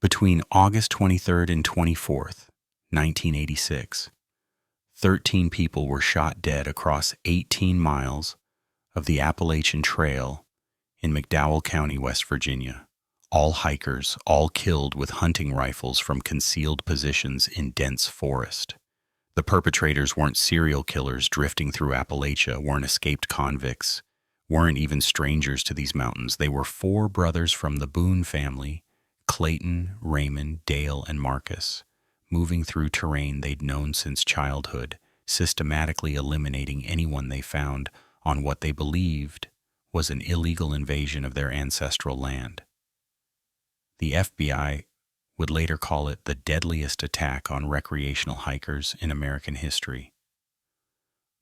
Between August 23rd and 24th, 1986, 13 people were shot dead across 18 miles of the Appalachian Trail in McDowell County, West Virginia. All hikers, all killed with hunting rifles from concealed positions in dense forest. The perpetrators weren't serial killers drifting through Appalachia, weren't escaped convicts, weren't even strangers to these mountains. They were 4 brothers from the Boone family, Clayton, Raymond, Dale, and Marcus, moving through terrain they'd known since childhood, systematically eliminating anyone they found on what they believed was an illegal invasion of their ancestral land. The FBI would later call it the deadliest attack on recreational hikers in American history.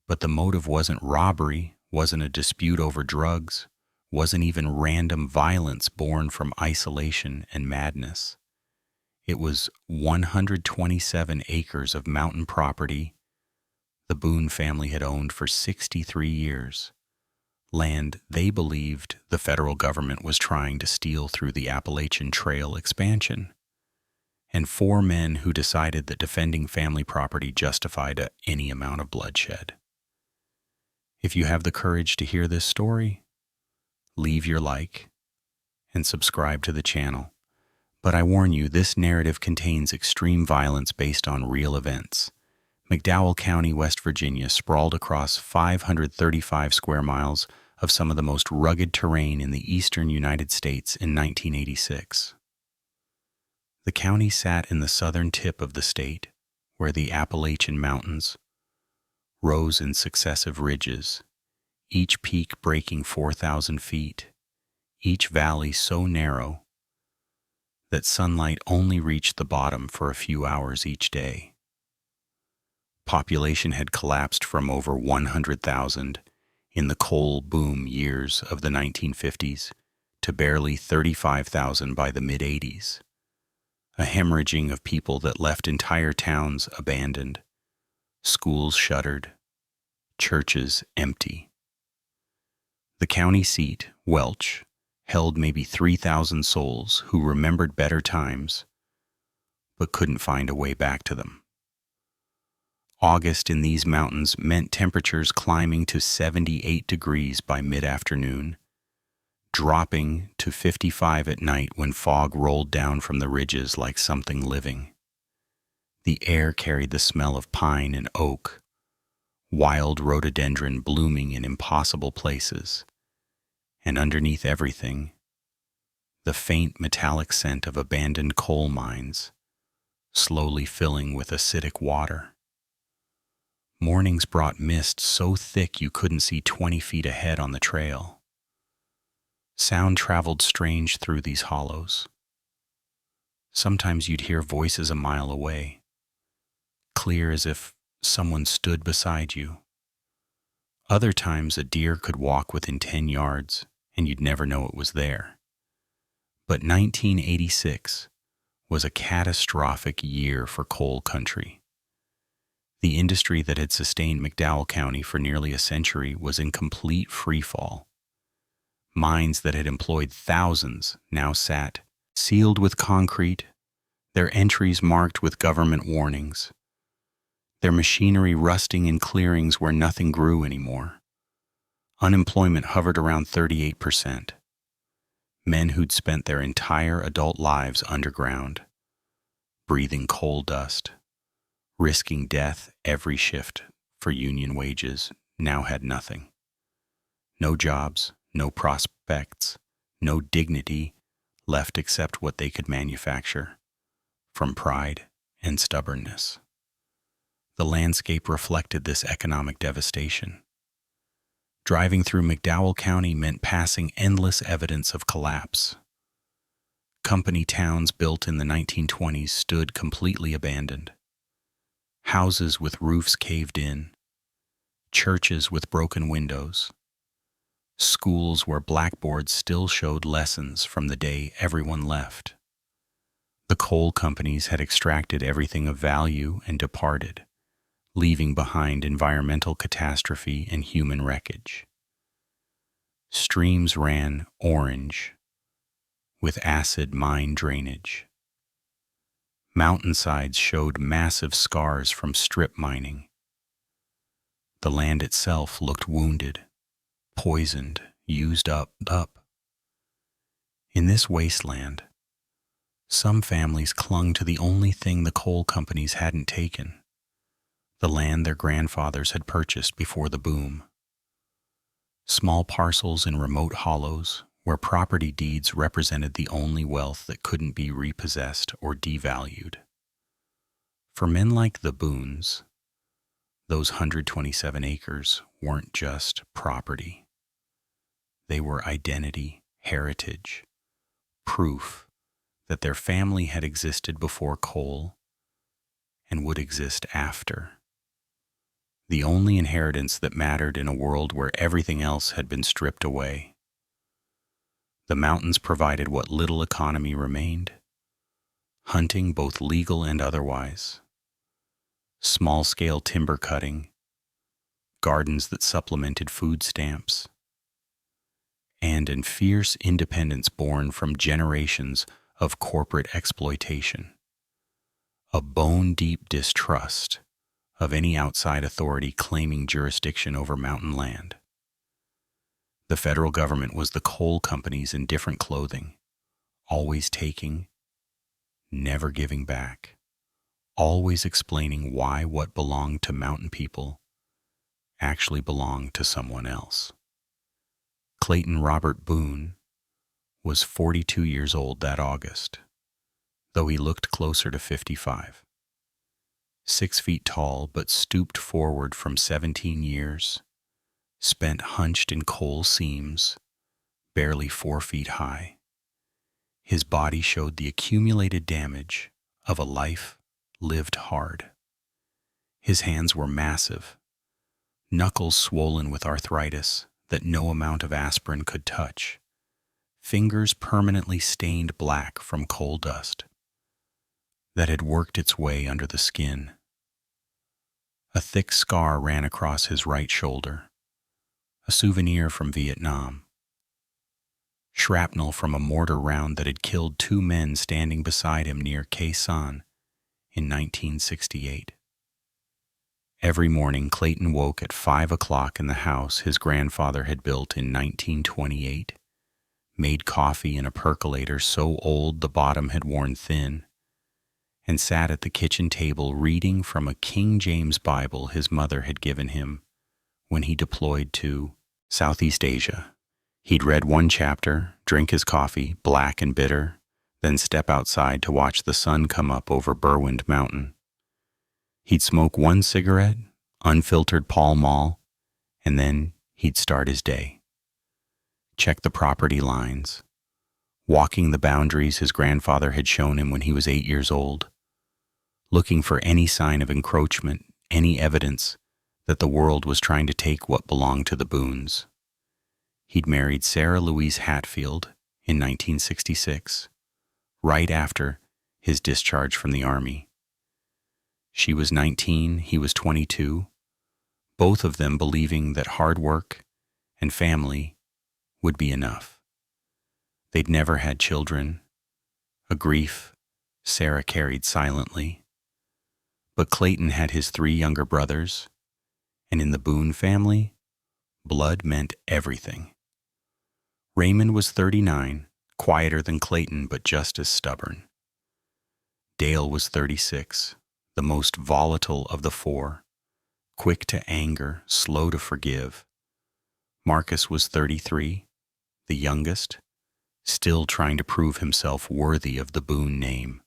But the motive wasn't robbery, wasn't a dispute over drugs, wasn't even random violence born from isolation and madness. It was 127 acres of mountain property the Boone family had owned for 63 years, land they believed the federal government was trying to steal through the Appalachian Trail expansion, and 4 men who decided that defending family property justified any amount of bloodshed. If you have the courage to hear this story, leave your like and subscribe to the channel. But I warn you, this narrative contains extreme violence based on real events. McDowell County, West Virginia, sprawled across 535 square miles of some of the most rugged terrain in the eastern United States in 1986. The county sat in the southern tip of the state, where the Appalachian Mountains rose in successive ridges, each peak breaking 4,000 feet, each valley so narrow that sunlight only reached the bottom for a few hours each day. Population had collapsed from over 100,000 in the coal boom years of the 1950s to barely 35,000 by the mid-80s, a hemorrhaging of people that left entire towns abandoned, schools shuttered, churches empty. The county seat, Welch, held maybe 3,000 souls who remembered better times but couldn't find a way back to them. August in these mountains meant temperatures climbing to 78 degrees by mid-afternoon, dropping to 55 at night when fog rolled down from the ridges like something living. The air carried the smell of pine and oak, wild rhododendron blooming in impossible places, and underneath everything, the faint metallic scent of abandoned coal mines, slowly filling with acidic water. Mornings brought mist so thick you couldn't see 20 feet ahead on the trail. Sound traveled strange through these hollows. Sometimes you'd hear voices a mile away, clear as if someone stood beside you. Other times a deer could walk within 10 yards, and you'd never know it was there. But 1986 was a catastrophic year for coal country. The industry that had sustained McDowell County for nearly a century was in complete freefall. Mines that had employed thousands now sat, sealed with concrete, their entries marked with government warnings, their machinery rusting in clearings where nothing grew anymore. Unemployment hovered around 38%. Men who'd spent their entire adult lives underground, breathing coal dust, risking death every shift for union wages, now had nothing. No jobs, no prospects, no dignity left except what they could manufacture, from pride and stubbornness. The landscape reflected this economic devastation. Driving through McDowell County meant passing endless evidence of collapse. Company towns built in the 1920s stood completely abandoned. Houses with roofs caved in, churches with broken windows, schools where blackboards still showed lessons from the day everyone left. The coal companies had extracted everything of value and departed, leaving behind environmental catastrophe and human wreckage. Streams ran orange with acid mine drainage. Mountainsides showed massive scars from strip mining. The land itself looked wounded, poisoned, used up. In this wasteland, some families clung to the only thing the coal companies hadn't taken, the land their grandfathers had purchased before the boom. Small parcels in remote hollows where property deeds represented the only wealth that couldn't be repossessed or devalued. For men like the Boones, those 127 acres weren't just property. They were identity, heritage, proof that their family had existed before coal and would exist after. The only inheritance that mattered in a world where everything else had been stripped away. The mountains provided what little economy remained, hunting both legal and otherwise, small-scale timber cutting, gardens that supplemented food stamps, and in fierce independence born from generations of corporate exploitation, a bone-deep distrust of any outside authority claiming jurisdiction over mountain land. The federal government was the coal companies in different clothing, always taking, never giving back, always explaining why what belonged to mountain people actually belonged to someone else. Clayton Robert Boone was 42 years old that August, though he looked closer to 55. 6 feet tall but stooped forward from 17 years, spent hunched in coal seams, barely 4 feet high. His body showed the accumulated damage of a life lived hard. His hands were massive, knuckles swollen with arthritis that no amount of aspirin could touch, fingers permanently stained black from coal dust that had worked its way under the skin. A thick scar ran across his right shoulder, a souvenir from Vietnam. Shrapnel from a mortar round that had killed 2 men standing beside him near Khe Sanh in 1968. Every morning, Clayton woke at 5 o'clock in the house his grandfather had built in 1928, made coffee in a percolator so old the bottom had worn thin, and sat at the kitchen table reading from a King James Bible his mother had given him when he deployed to Southeast Asia. He'd read 1 chapter, drink his coffee, black and bitter, then step outside to watch the sun come up over Berwind Mountain. He'd smoke 1 cigarette, unfiltered Pall Mall, and then he'd start his day. Check the property lines, walking the boundaries his grandfather had shown him when he was 8 years old, looking for any sign of encroachment, any evidence that the world was trying to take what belonged to the Boones. He'd married Sarah Louise Hatfield in 1966, right after his discharge from the Army. She was 19, he was 22, both of them believing that hard work and family would be enough. They'd never had children, a grief Sarah carried silently. But Clayton had his 3 younger brothers, and in the Boone family, blood meant everything. Raymond was 39, quieter than Clayton but just as stubborn. Dale was 36, the most volatile of the 4, quick to anger, slow to forgive. Marcus was 33, the youngest, still trying to prove himself worthy of the Boone name.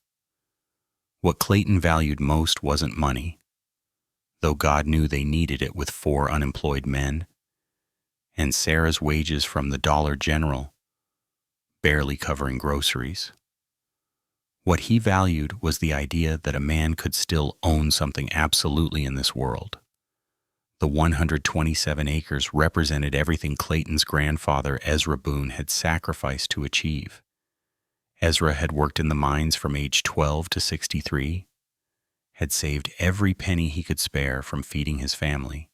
What Clayton valued most wasn't money, though God knew they needed it with 4 unemployed men, and Sarah's wages from the Dollar General, barely covering groceries. What he valued was the idea that a man could still own something absolutely in this world. The 127 acres represented everything Clayton's grandfather, Ezra Boone, had sacrificed to achieve. Ezra had worked in the mines from age 12 to 63, had saved every penny he could spare from feeding his family,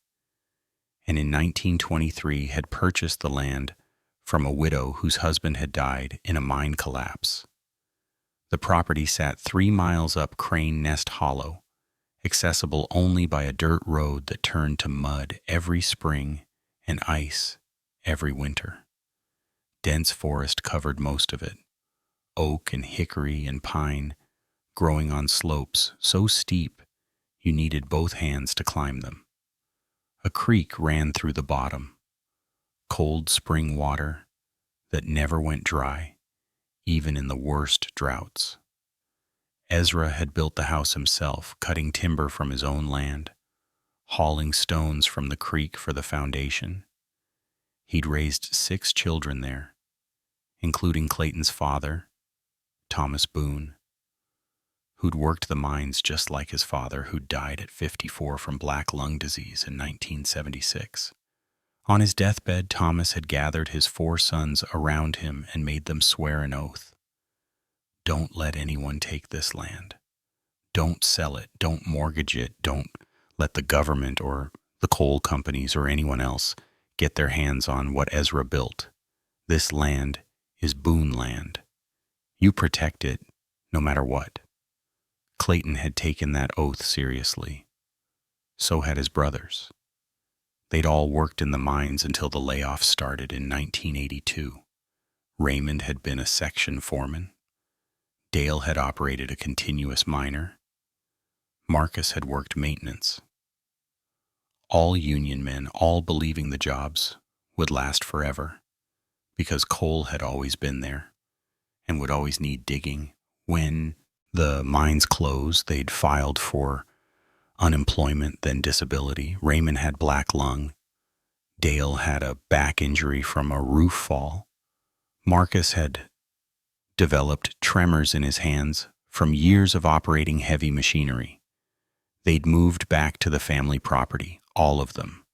and in 1923 had purchased the land from a widow whose husband had died in a mine collapse. The property sat 3 miles up Crane Nest Hollow, accessible only by a dirt road that turned to mud every spring and ice every winter. Dense forest covered most of it, oak and hickory and pine growing on slopes so steep you needed both hands to climb them. A creek ran through the bottom, cold spring water that never went dry, even in the worst droughts. Ezra had built the house himself, cutting timber from his own land, hauling stones from the creek for the foundation. He'd raised 6 children there, including Clayton's father, Thomas Boone, who'd worked the mines just like his father, who'd died at 54 from black lung disease in 1976. On his deathbed, Thomas had gathered his 4 sons around him and made them swear an oath. Don't let anyone take this land. Don't sell it. Don't mortgage it. Don't let the government or the coal companies or anyone else get their hands on what Ezra built. This land is Boone land. You protect it no matter what. Clayton had taken that oath seriously. So had his brothers. They'd all worked in the mines until the layoff started in 1982. Raymond had been a section foreman. Dale had operated a continuous miner. Marcus had worked maintenance. All union men, all believing the jobs would last forever, because coal had always been there and would always need digging. When the mines closed, they'd filed for unemployment, then disability. Raymond had black lung. Dale had a back injury from a roof fall. Marcus had developed tremors in his hands from years of operating heavy machinery. They'd moved back to the family property, all of them,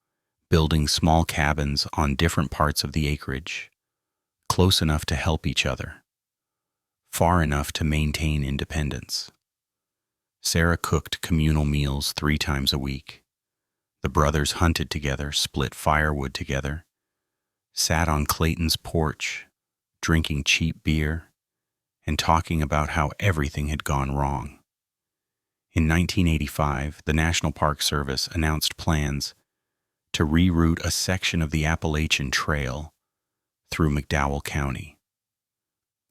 building small cabins on different parts of the acreage, close enough to help each other, far enough to maintain independence. Sarah cooked communal meals 3 times a week. The brothers hunted together, split firewood together, sat on Clayton's porch, drinking cheap beer, and talking about how everything had gone wrong. In 1985, the National Park Service announced plans to reroute a section of the Appalachian Trail through McDowell County.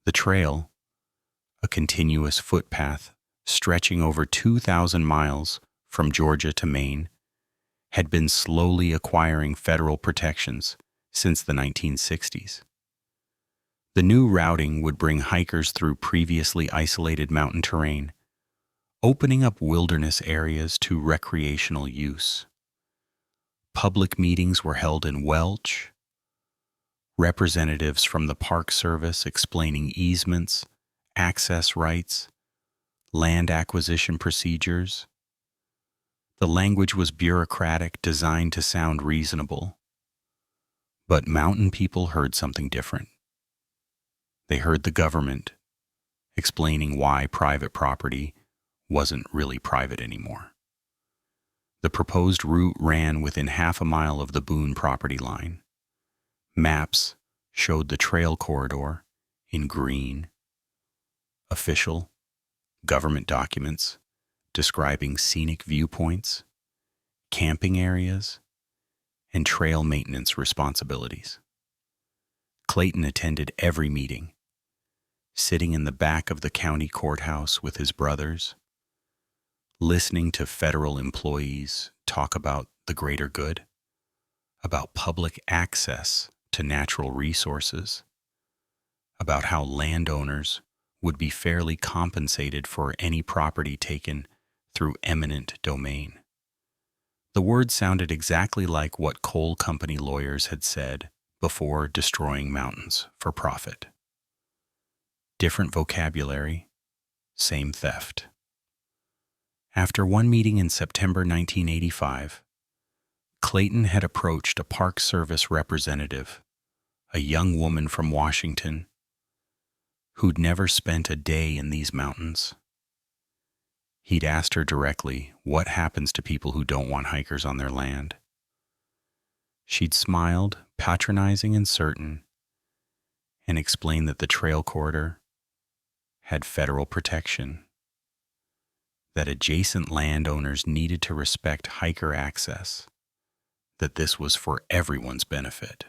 The trail, a continuous footpath stretching over 2,000 miles from Georgia to Maine, had been slowly acquiring federal protections since the 1960s. The new routing would bring hikers through previously isolated mountain terrain, opening up wilderness areas to recreational use. Public meetings were held in Welch, representatives from the Park Service explaining easements, access rights, land acquisition procedures. The language was bureaucratic, designed to sound reasonable. But mountain people heard something different. They heard the government explaining why private property wasn't really private anymore. The proposed route ran within half a mile of the Boone property line. Maps showed the trail corridor in green. Official government documents describing scenic viewpoints, camping areas, and trail maintenance responsibilities. Clayton attended every meeting, sitting in the back of the county courthouse with his brothers, listening to federal employees talk about the greater good, about public access to natural resources, about how landowners would be fairly compensated for any property taken through eminent domain. The words sounded exactly like what coal company lawyers had said before destroying mountains for profit. Different vocabulary, same theft. After one meeting in September 1985, Clayton had approached a Park Service representative, a young woman from Washington, who'd never spent a day in these mountains. He'd asked her directly, what happens to people who don't want hikers on their land? She'd smiled, patronizing and certain, and explained that the trail corridor had federal protection, that adjacent landowners needed to respect hiker access, that this was for everyone's benefit.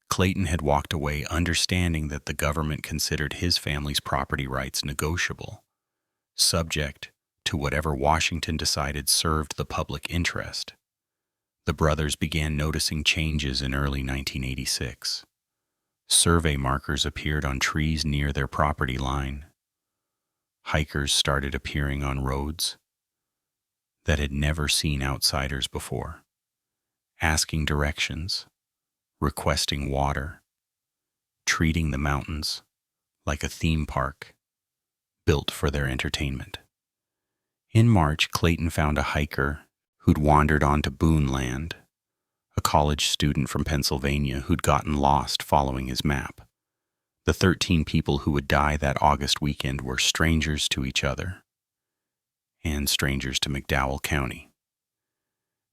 Clayton had walked away understanding that the government considered his family's property rights negotiable, subject to whatever Washington decided served the public interest. The brothers began noticing changes in early 1986. Survey markers appeared on trees near their property line. Hikers started appearing on roads that had never seen outsiders before, asking directions, requesting water, treating the mountains like a theme park built for their entertainment. In March, Clayton found a hiker who'd wandered onto Boone land, a college student from Pennsylvania who'd gotten lost following his map. The 13 people who would die that August weekend were strangers to each other and strangers to McDowell County.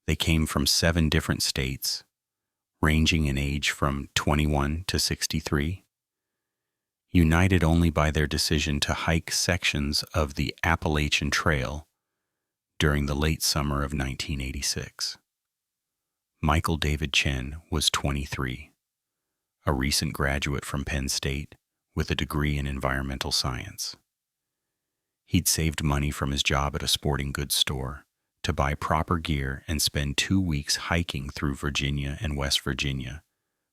They came from 7 different states, ranging in age from 21 to 63, united only by their decision to hike sections of the Appalachian Trail during the late summer of 1986. Michael David Chen was 23, a recent graduate from Penn State with a degree in environmental science. He'd saved money from his job at a sporting goods store to buy proper gear and spend 2 weeks hiking through Virginia and West Virginia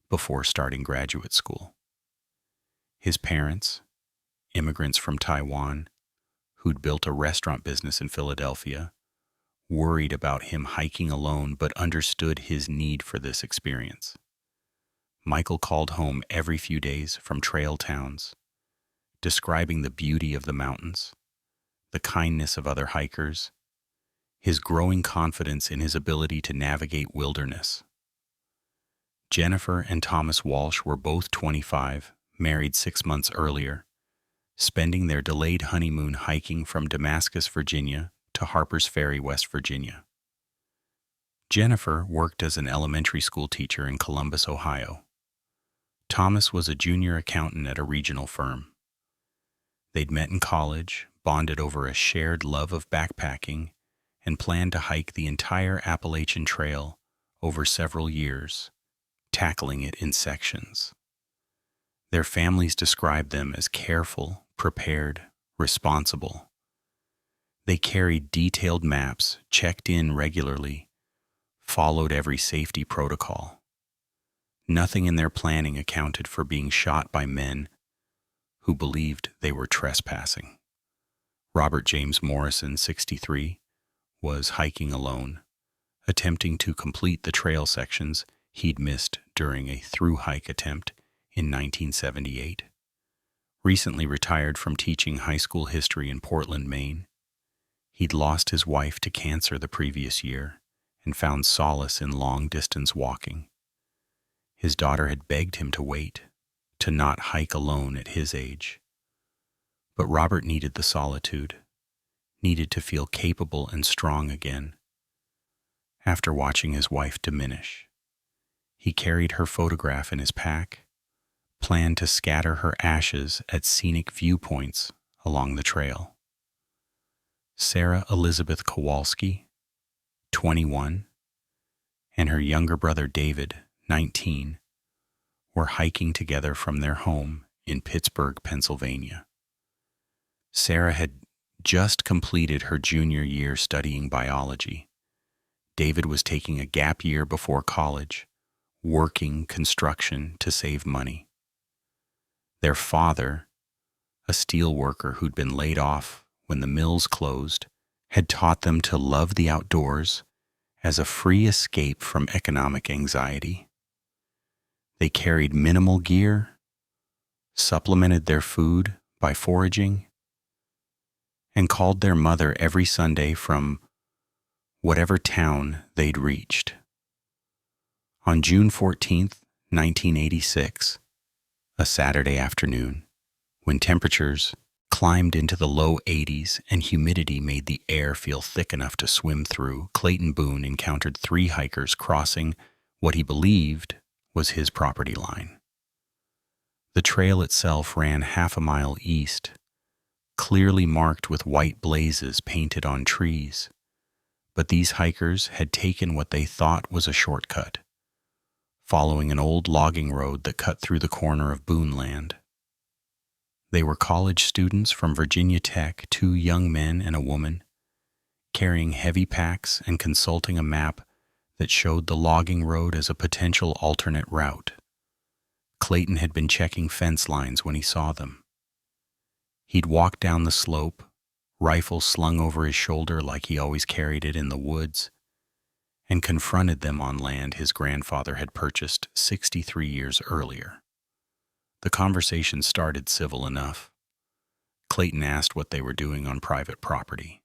before starting graduate school. His parents, immigrants from Taiwan, who'd built a restaurant business in Philadelphia, worried about him hiking alone but understood his need for this experience. Michael called home every few days from trail towns, describing the beauty of the mountains, the kindness of other hikers, his growing confidence in his ability to navigate wilderness. Jennifer and Thomas Walsh were both 25, married 6 months earlier, spending their delayed honeymoon hiking from Damascus, Virginia, to Harpers Ferry, West Virginia. Jennifer worked as an elementary school teacher in Columbus, Ohio. Thomas was a junior accountant at a regional firm. They'd met in college, bonded over a shared love of backpacking, and planned to hike the entire Appalachian Trail over several years, tackling it in sections. Their families described them as careful, prepared, responsible. They carried detailed maps, checked in regularly, followed every safety protocol. Nothing in their planning accounted for being shot by men who believed they were trespassing. Robert James Morrison, 63, was hiking alone, attempting to complete the trail sections he'd missed during a through-hike attempt in 1978. Recently retired from teaching high school history in Portland, Maine, he'd lost his wife to cancer the previous year and found solace in long-distance walking. His daughter had begged him to wait, to not hike alone at his age. But Robert needed the solitude, needed to feel capable and strong again. After watching his wife diminish, he carried her photograph in his pack, planned to scatter her ashes at scenic viewpoints along the trail. Sarah Elizabeth Kowalski, 21, and her younger brother David, 19, were hiking together from their home in Pittsburgh, Pennsylvania. Sarah had just completed her junior year studying biology. David was taking a gap year before college, working construction to save money. Their father, a steel worker who'd been laid off when the mills closed, had taught them to love the outdoors as a free escape from economic anxiety. They carried minimal gear, supplemented their food by foraging, and called their mother every Sunday from whatever town they'd reached. On June 14th, 1986, a Saturday afternoon, when temperatures climbed into the low 80s and humidity made the air feel thick enough to swim through, Clayton Boone encountered 3 hikers crossing what he believed was his property line. The trail itself ran half a mile east, clearly marked with white blazes painted on trees. But these hikers had taken what they thought was a shortcut, following an old logging road that cut through the corner of Boone land. They were college students from Virginia Tech, two young men and a woman, carrying heavy packs and consulting a map that showed the logging road as a potential alternate route. Clayton had been checking fence lines when he saw them. He'd walked down the slope, rifle slung over his shoulder like he always carried it in the woods, and confronted them on land his grandfather had purchased 63 years earlier. The conversation started civil enough. Clayton asked what they were doing on private property.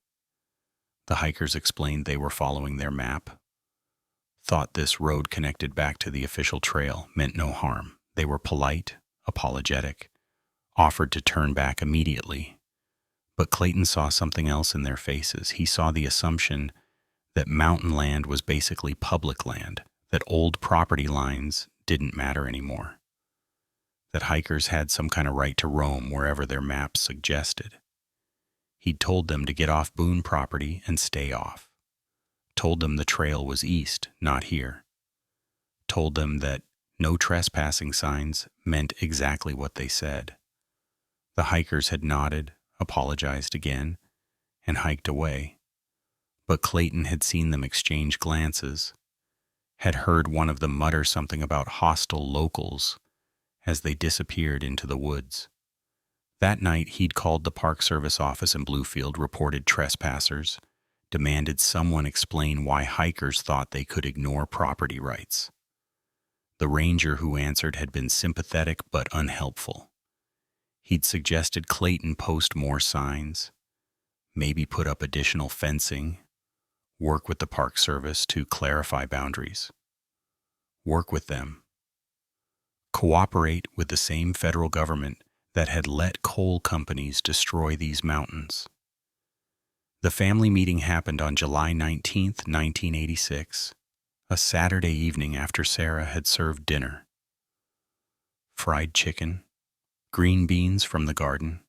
The hikers explained they were following their map, thought this road connected back to the official trail, meant no harm. They were polite, apologetic, offered to turn back immediately. But Clayton saw something else in their faces. He saw the assumption that mountain land was basically public land, that old property lines didn't matter anymore, that hikers had some kind of right to roam wherever their maps suggested. He'd told them to get off Boone property and stay off. Told them the trail was east, not here. Told them that no trespassing signs meant exactly what they said. The hikers had nodded, apologized again, and hiked away. But Clayton had seen them exchange glances, had heard one of them mutter something about hostile locals as they disappeared into the woods. That night, he'd called the Park Service office in Bluefield, reported trespassers, demanded someone explain why hikers thought they could ignore property rights. The ranger who answered had been sympathetic but unhelpful. He'd suggested Clayton post more signs, maybe put up additional fencing, work with the Park Service to clarify boundaries. Work with them. Cooperate with the same federal government that had let coal companies destroy these mountains. The family meeting happened on July 19th, 1986, a Saturday evening after Sarah had served dinner. Fried chicken, green beans from the garden,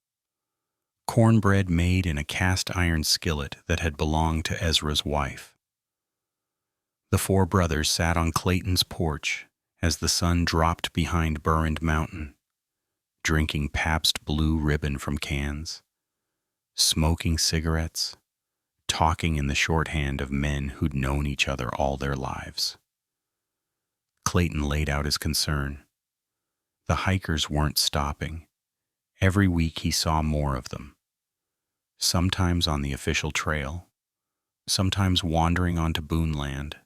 cornbread made in a cast-iron skillet that had belonged to Ezra's wife. The four brothers sat on Clayton's porch as the sun dropped behind Burrend Mountain, drinking Pabst Blue Ribbon from cans, smoking cigarettes, talking in the shorthand of men who'd known each other all their lives. Clayton laid out his concern. The hikers weren't stopping. Every week he saw more of them, sometimes on the official trail, sometimes wandering onto Boone land.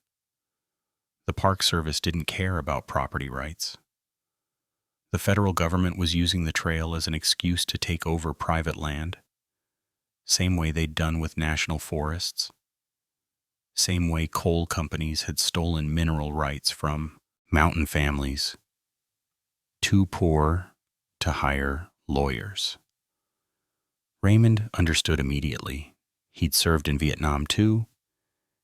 The Park Service didn't care about property rights. The federal government was using the trail as an excuse to take over private land, same way they'd done with national forests, same way coal companies had stolen mineral rights from mountain families, too poor to hire lawyers. Raymond understood immediately. He'd served in Vietnam too,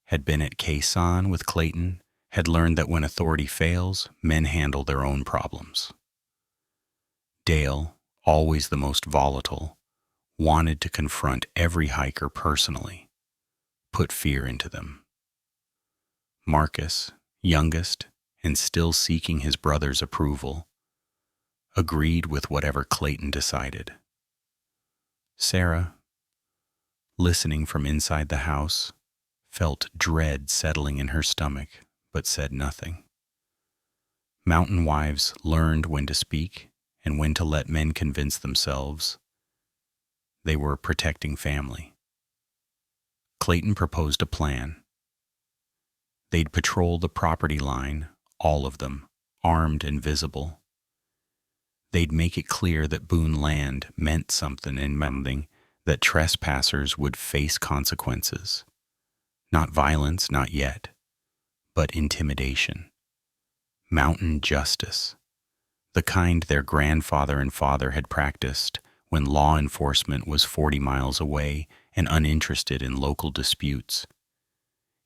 had been at Khe Sanh with Clayton, had learned that when authority fails, men handle their own problems. Dale, always the most volatile, wanted to confront every hiker personally, put fear into them. Marcus, youngest and still seeking his brother's approval, agreed with whatever Clayton decided. Sarah, listening from inside the house, felt dread settling in her stomach, but said nothing. Mountain wives learned when to speak and when to let men convince themselves they were protecting family. Clayton proposed a plan. They'd patrol the property line, all of them, armed and visible. They'd make it clear that Boone land meant something in mounting, that trespassers would face consequences. Not violence, not yet, but intimidation. Mountain justice, the kind their grandfather and father had practiced when law enforcement was 40 miles away and uninterested in local disputes.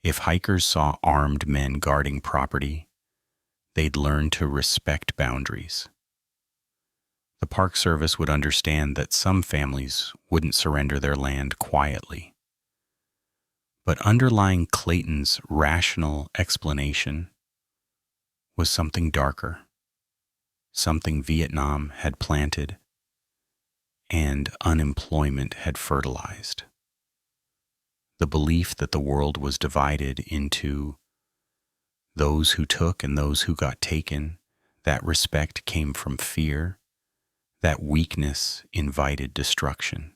If hikers saw armed men guarding property, they'd learn to respect boundaries. The Park Service would understand that some families wouldn't surrender their land quietly. But underlying Clayton's rational explanation was something darker, something Vietnam had planted and unemployment had fertilized. The belief that the world was divided into those who took and those who got taken, that respect came from fear, that weakness invited destruction.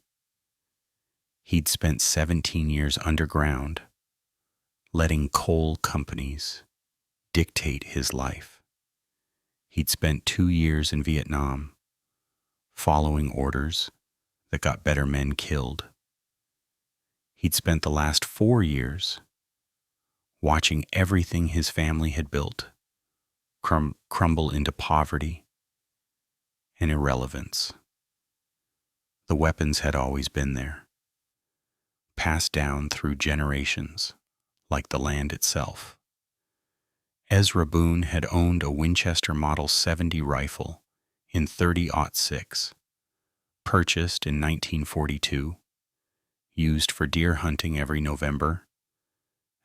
He'd spent 17 years underground, letting coal companies dictate his life. He'd spent 2 years in Vietnam, following orders that got better men killed. He'd spent the last 4 years watching everything his family had built crumble into poverty and irrelevance. The weapons had always been there, passed down through generations, like the land itself. Ezra Boone had owned a Winchester Model 70 rifle in 30-06, purchased in 1942, used for deer hunting every November,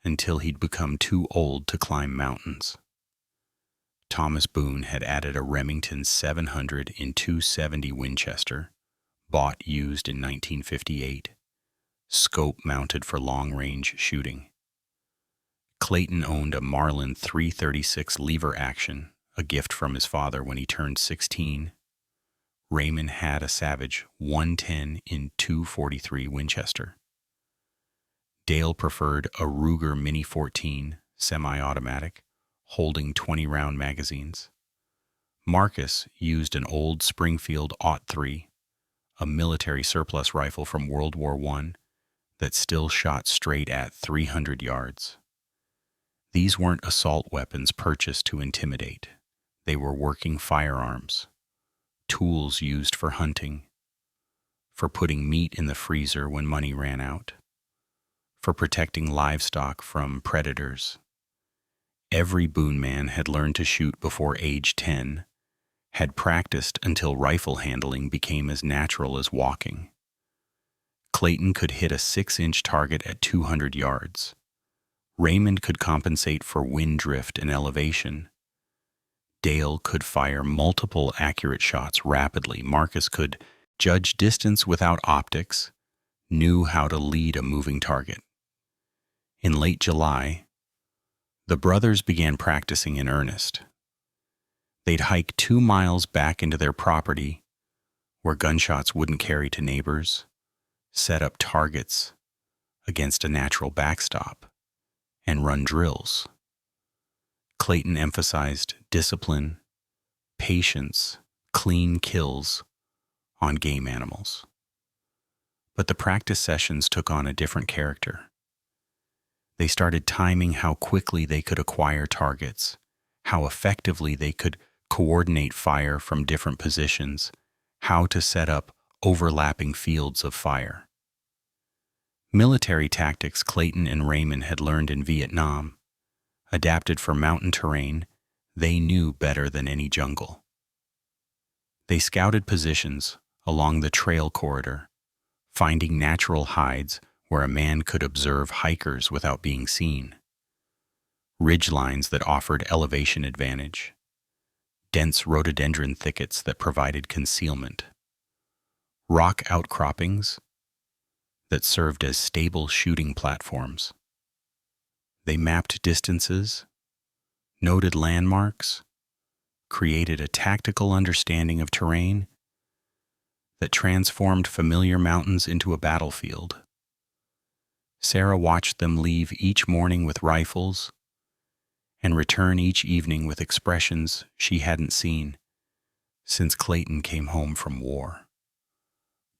until he'd become too old to climb mountains. Thomas Boone had added a Remington 700 in .270 Winchester, bought used in 1958, scope mounted for long-range shooting. Clayton owned a Marlin 336 lever action, a gift from his father when he turned 16. Raymond had a Savage 110 in .243 Winchester. Dale preferred a Ruger Mini 14 semi-automatic, holding 20-round magazines. Marcus used an old Springfield .03, a military surplus rifle from World War I that still shot straight at 300 yards. These weren't assault weapons purchased to intimidate. They were working firearms, tools used for hunting, for putting meat in the freezer when money ran out, for protecting livestock from predators. Every Boone man had learned to shoot before age 10, had practiced until rifle handling became as natural as walking. Clayton could hit a 6-inch target at 200 yards. Raymond could compensate for wind drift and elevation. Dale could fire multiple accurate shots rapidly. Marcus could judge distance without optics, knew how to lead a moving target. In late July, the brothers began practicing in earnest. They'd hike 2 miles back into their property, where gunshots wouldn't carry to neighbors, set up targets against a natural backstop, and run drills. Clayton emphasized discipline, patience, clean kills on game animals. But the practice sessions took on a different character. They started timing how quickly they could acquire targets, how effectively they could coordinate fire from different positions, how to set up overlapping fields of fire. Military tactics Clayton and Raymond had learned in Vietnam, adapted for mountain terrain, they knew better than any jungle. They scouted positions along the trail corridor, finding natural hides where a man could observe hikers without being seen, ridgelines that offered elevation advantage, dense rhododendron thickets that provided concealment, rock outcroppings that served as stable shooting platforms. They mapped distances, noted landmarks, created a tactical understanding of terrain that transformed familiar mountains into a battlefield. Sarah watched them leave each morning with rifles and return each evening with expressions she hadn't seen since Clayton came home from war.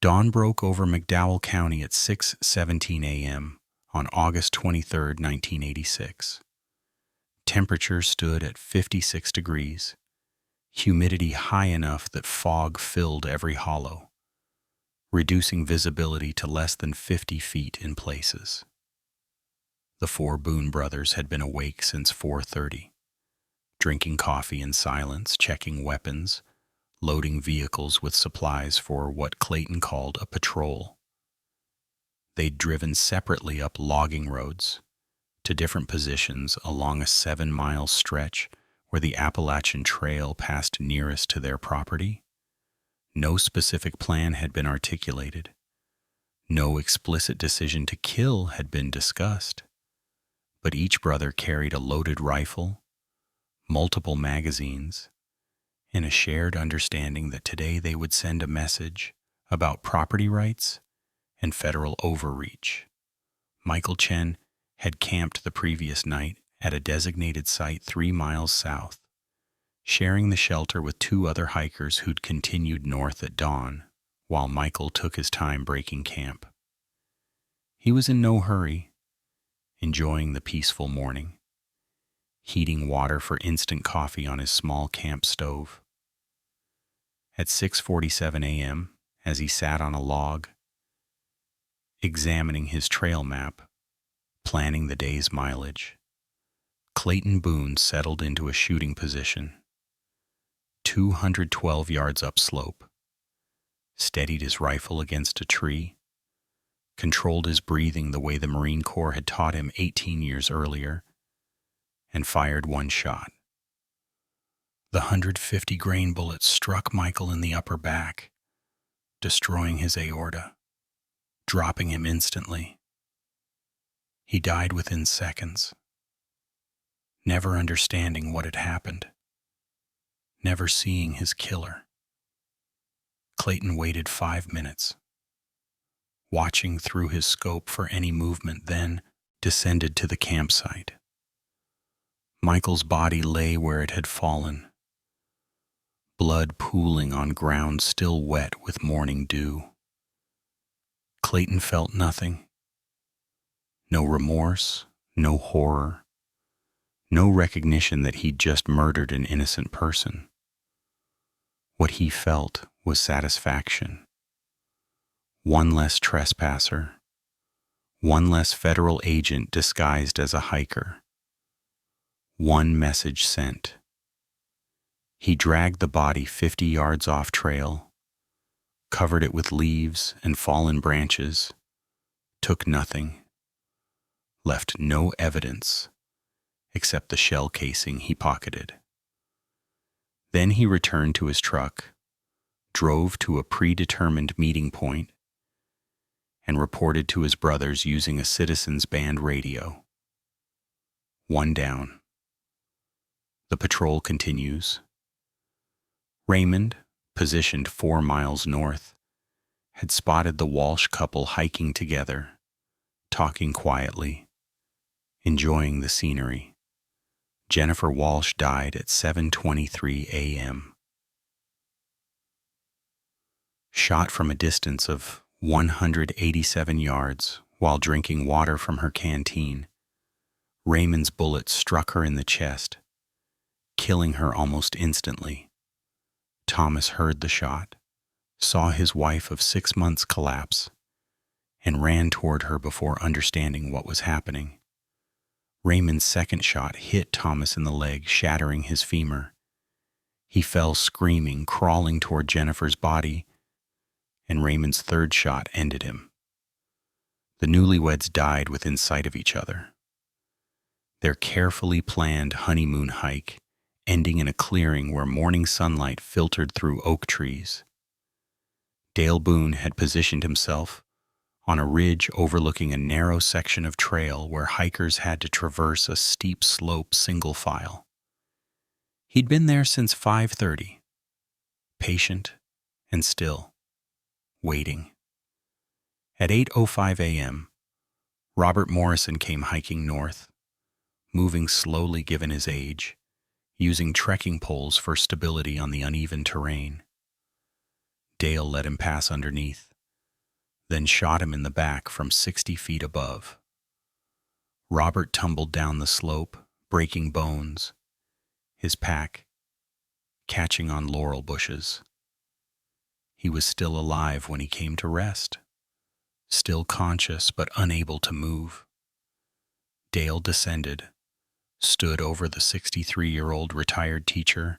Dawn broke over McDowell County at 6:17 a.m. on August 23, 1986. Temperature stood at 56 degrees, humidity high enough that fog filled every hollow, reducing visibility to less than 50 feet in places. The 4 Boone brothers had been awake since 4:30, drinking coffee in silence, checking weapons, loading vehicles with supplies for what Clayton called a patrol. They'd driven separately up logging roads to different positions along a 7-mile stretch where the Appalachian Trail passed nearest to their property. No specific plan had been articulated. No explicit decision to kill had been discussed. But each brother carried a loaded rifle, multiple magazines, and a shared understanding that today they would send a message about property rights and federal overreach. Michael Chen had camped the previous night at a designated site 3 miles south, sharing the shelter with 2 other hikers who'd continued north at dawn, while Michael took his time breaking camp. He was in no hurry, enjoying the peaceful morning, heating water for instant coffee on his small camp stove. At 6:47 a.m., as he sat on a log, examining his trail map, planning the day's mileage, Clayton Boone settled into a shooting position. 212 yards upslope, steadied his rifle against a tree, controlled his breathing the way the Marine Corps had taught him 18 years earlier, and fired 1 shot. The 150-grain bullet struck Michael in the upper back, destroying his aorta, dropping him instantly. He died within seconds, never understanding what had happened, never seeing his killer. Clayton waited 5 minutes, watching through his scope for any movement, then descended to the campsite. Michael's body lay where it had fallen, blood pooling on ground still wet with morning dew. Clayton felt nothing. No remorse, no horror, no recognition that he'd just murdered an innocent person. What he felt was satisfaction. 1 less trespasser, 1 less federal agent disguised as a hiker. 1 message sent. He dragged the body 50 yards off trail, covered it with leaves and fallen branches, took nothing, left no evidence except the shell casing he pocketed. Then he returned to his truck, drove to a predetermined meeting point, and reported to his brothers using a citizens band radio. 1 down. The patrol continues. Raymond, positioned 4 miles north, had spotted the Walsh couple hiking together, talking quietly, enjoying the scenery. Jennifer Walsh died at 7:23 a.m. Shot from a distance of 187 yards while drinking water from her canteen, Raymond's bullet struck her in the chest, killing her almost instantly. Thomas heard the shot, saw his wife of 6 months collapse, and ran toward her before understanding what was happening. Raymond's second shot hit Thomas in the leg, shattering his femur. He fell screaming, crawling toward Jennifer's body, and Raymond's third shot ended him. The newlyweds died within sight of each other. Their carefully planned honeymoon hike ending in a clearing where morning sunlight filtered through oak trees. Dale Boone had positioned himself on a ridge overlooking a narrow section of trail where hikers had to traverse a steep slope single file. He'd been there since 5:30, patient and still, waiting. At 8:05 a.m., Robert Morrison came hiking north, moving slowly given his age, using trekking poles for stability on the uneven terrain. Dale let him pass underneath, then shot him in the back from 60 feet above. Robert tumbled down the slope, breaking bones, his pack catching on laurel bushes. He was still alive when he came to rest, still conscious but unable to move. Dale descended, stood over the 63-year-old retired teacher,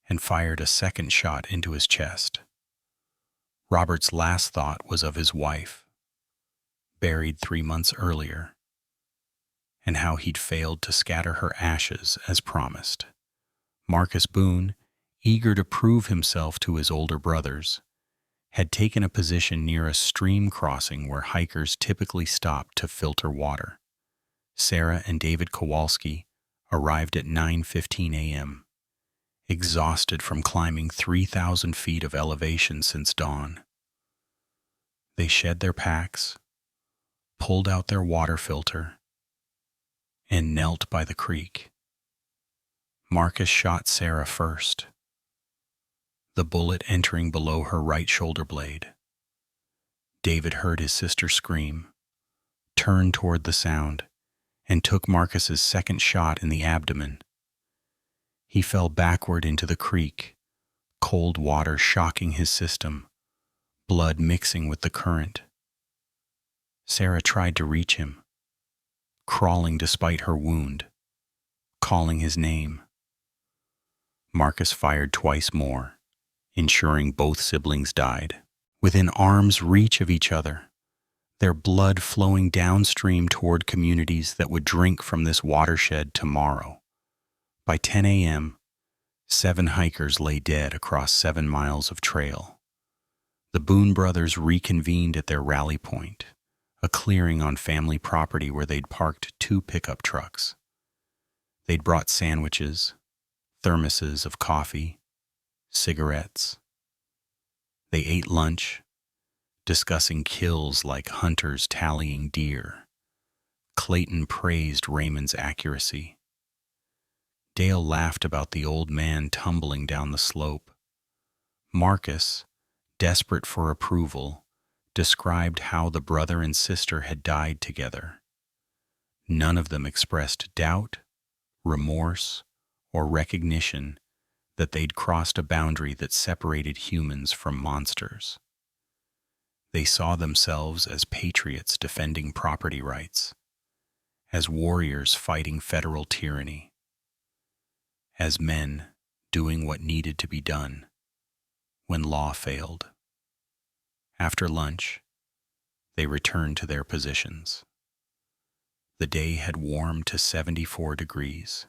and fired a second shot into his chest. Robert's last thought was of his wife, buried 3 months earlier, and how he'd failed to scatter her ashes as promised. Marcus Boone, eager to prove himself to his older brothers, had taken a position near a stream crossing where hikers typically stopped to filter water. Sarah and David Kowalski arrived at 9:15 a.m., exhausted from climbing 3,000 feet of elevation since dawn. They shed their packs, pulled out their water filter, and knelt by the creek. Marcus shot Sarah first, the bullet entering below her right shoulder blade. David heard his sister scream, turned toward the sound, and took Marcus's second shot in the abdomen. He fell backward into the creek, cold water shocking his system, blood mixing with the current. Sarah tried to reach him, crawling despite her wound, calling his name. Marcus fired twice more, ensuring both siblings died. Within arm's reach of each other, their blood flowing downstream toward communities that would drink from this watershed tomorrow. By 10 a.m., 7 hikers lay dead across 7 miles of trail. The Boone brothers reconvened at their rally point, a clearing on family property where they'd parked 2 pickup trucks. They'd brought sandwiches, thermoses of coffee, cigarettes. They ate lunch, discussing kills like hunters tallying deer. Clayton praised Raymond's accuracy. Dale laughed about the old man tumbling down the slope. Marcus, desperate for approval, described how the brother and sister had died together. None of them expressed doubt, remorse, or recognition that they'd crossed a boundary that separated humans from monsters. They saw themselves as patriots defending property rights, as warriors fighting federal tyranny, as men doing what needed to be done when law failed. After lunch, they returned to their positions. The day had warmed to 74 degrees.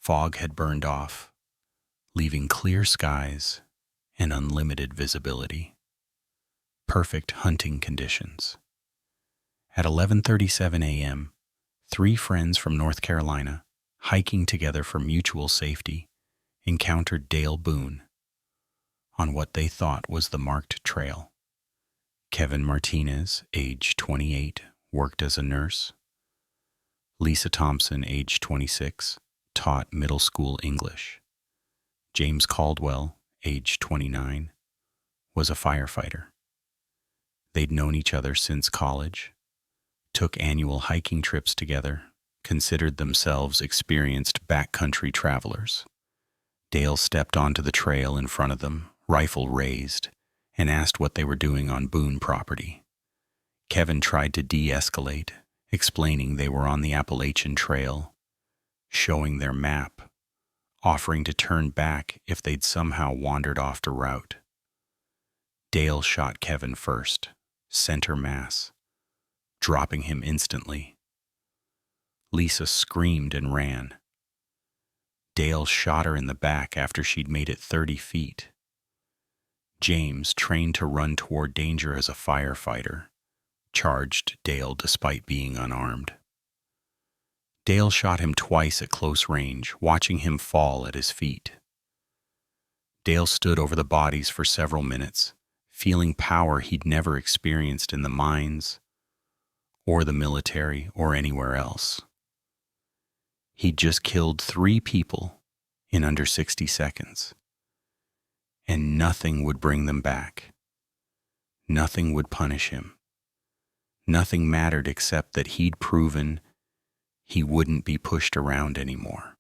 Fog had burned off, leaving clear skies and unlimited visibility. Perfect hunting conditions. At 11:37 a.m., 3 friends from North Carolina, hiking together for mutual safety, encountered Dale Boone on what they thought was the marked trail. Kevin Martinez, age 28, worked as a nurse. Lisa Thompson, age 26, taught middle school English. James Caldwell, age 29, was a firefighter. They'd known each other since college, took annual hiking trips together, considered themselves experienced backcountry travelers. Dale stepped onto the trail in front of them, rifle raised, and asked what they were doing on Boone property. Kevin tried to de-escalate, explaining they were on the Appalachian Trail, showing their map, offering to turn back if they'd somehow wandered off the route. Dale shot Kevin first, center mass, dropping him instantly. Lisa screamed and ran. Dale shot her in the back after she'd made it 30 feet. James, trained to run toward danger as a firefighter, charged Dale despite being unarmed. Dale shot him twice at close range, watching him fall at his feet. Dale stood over the bodies for several minutes, feeling power he'd never experienced in the mines, or the military, or anywhere else. He'd just killed 3 people in under 60 seconds, and nothing would bring them back. Nothing would punish him. Nothing mattered except that he'd proven he wouldn't be pushed around anymore.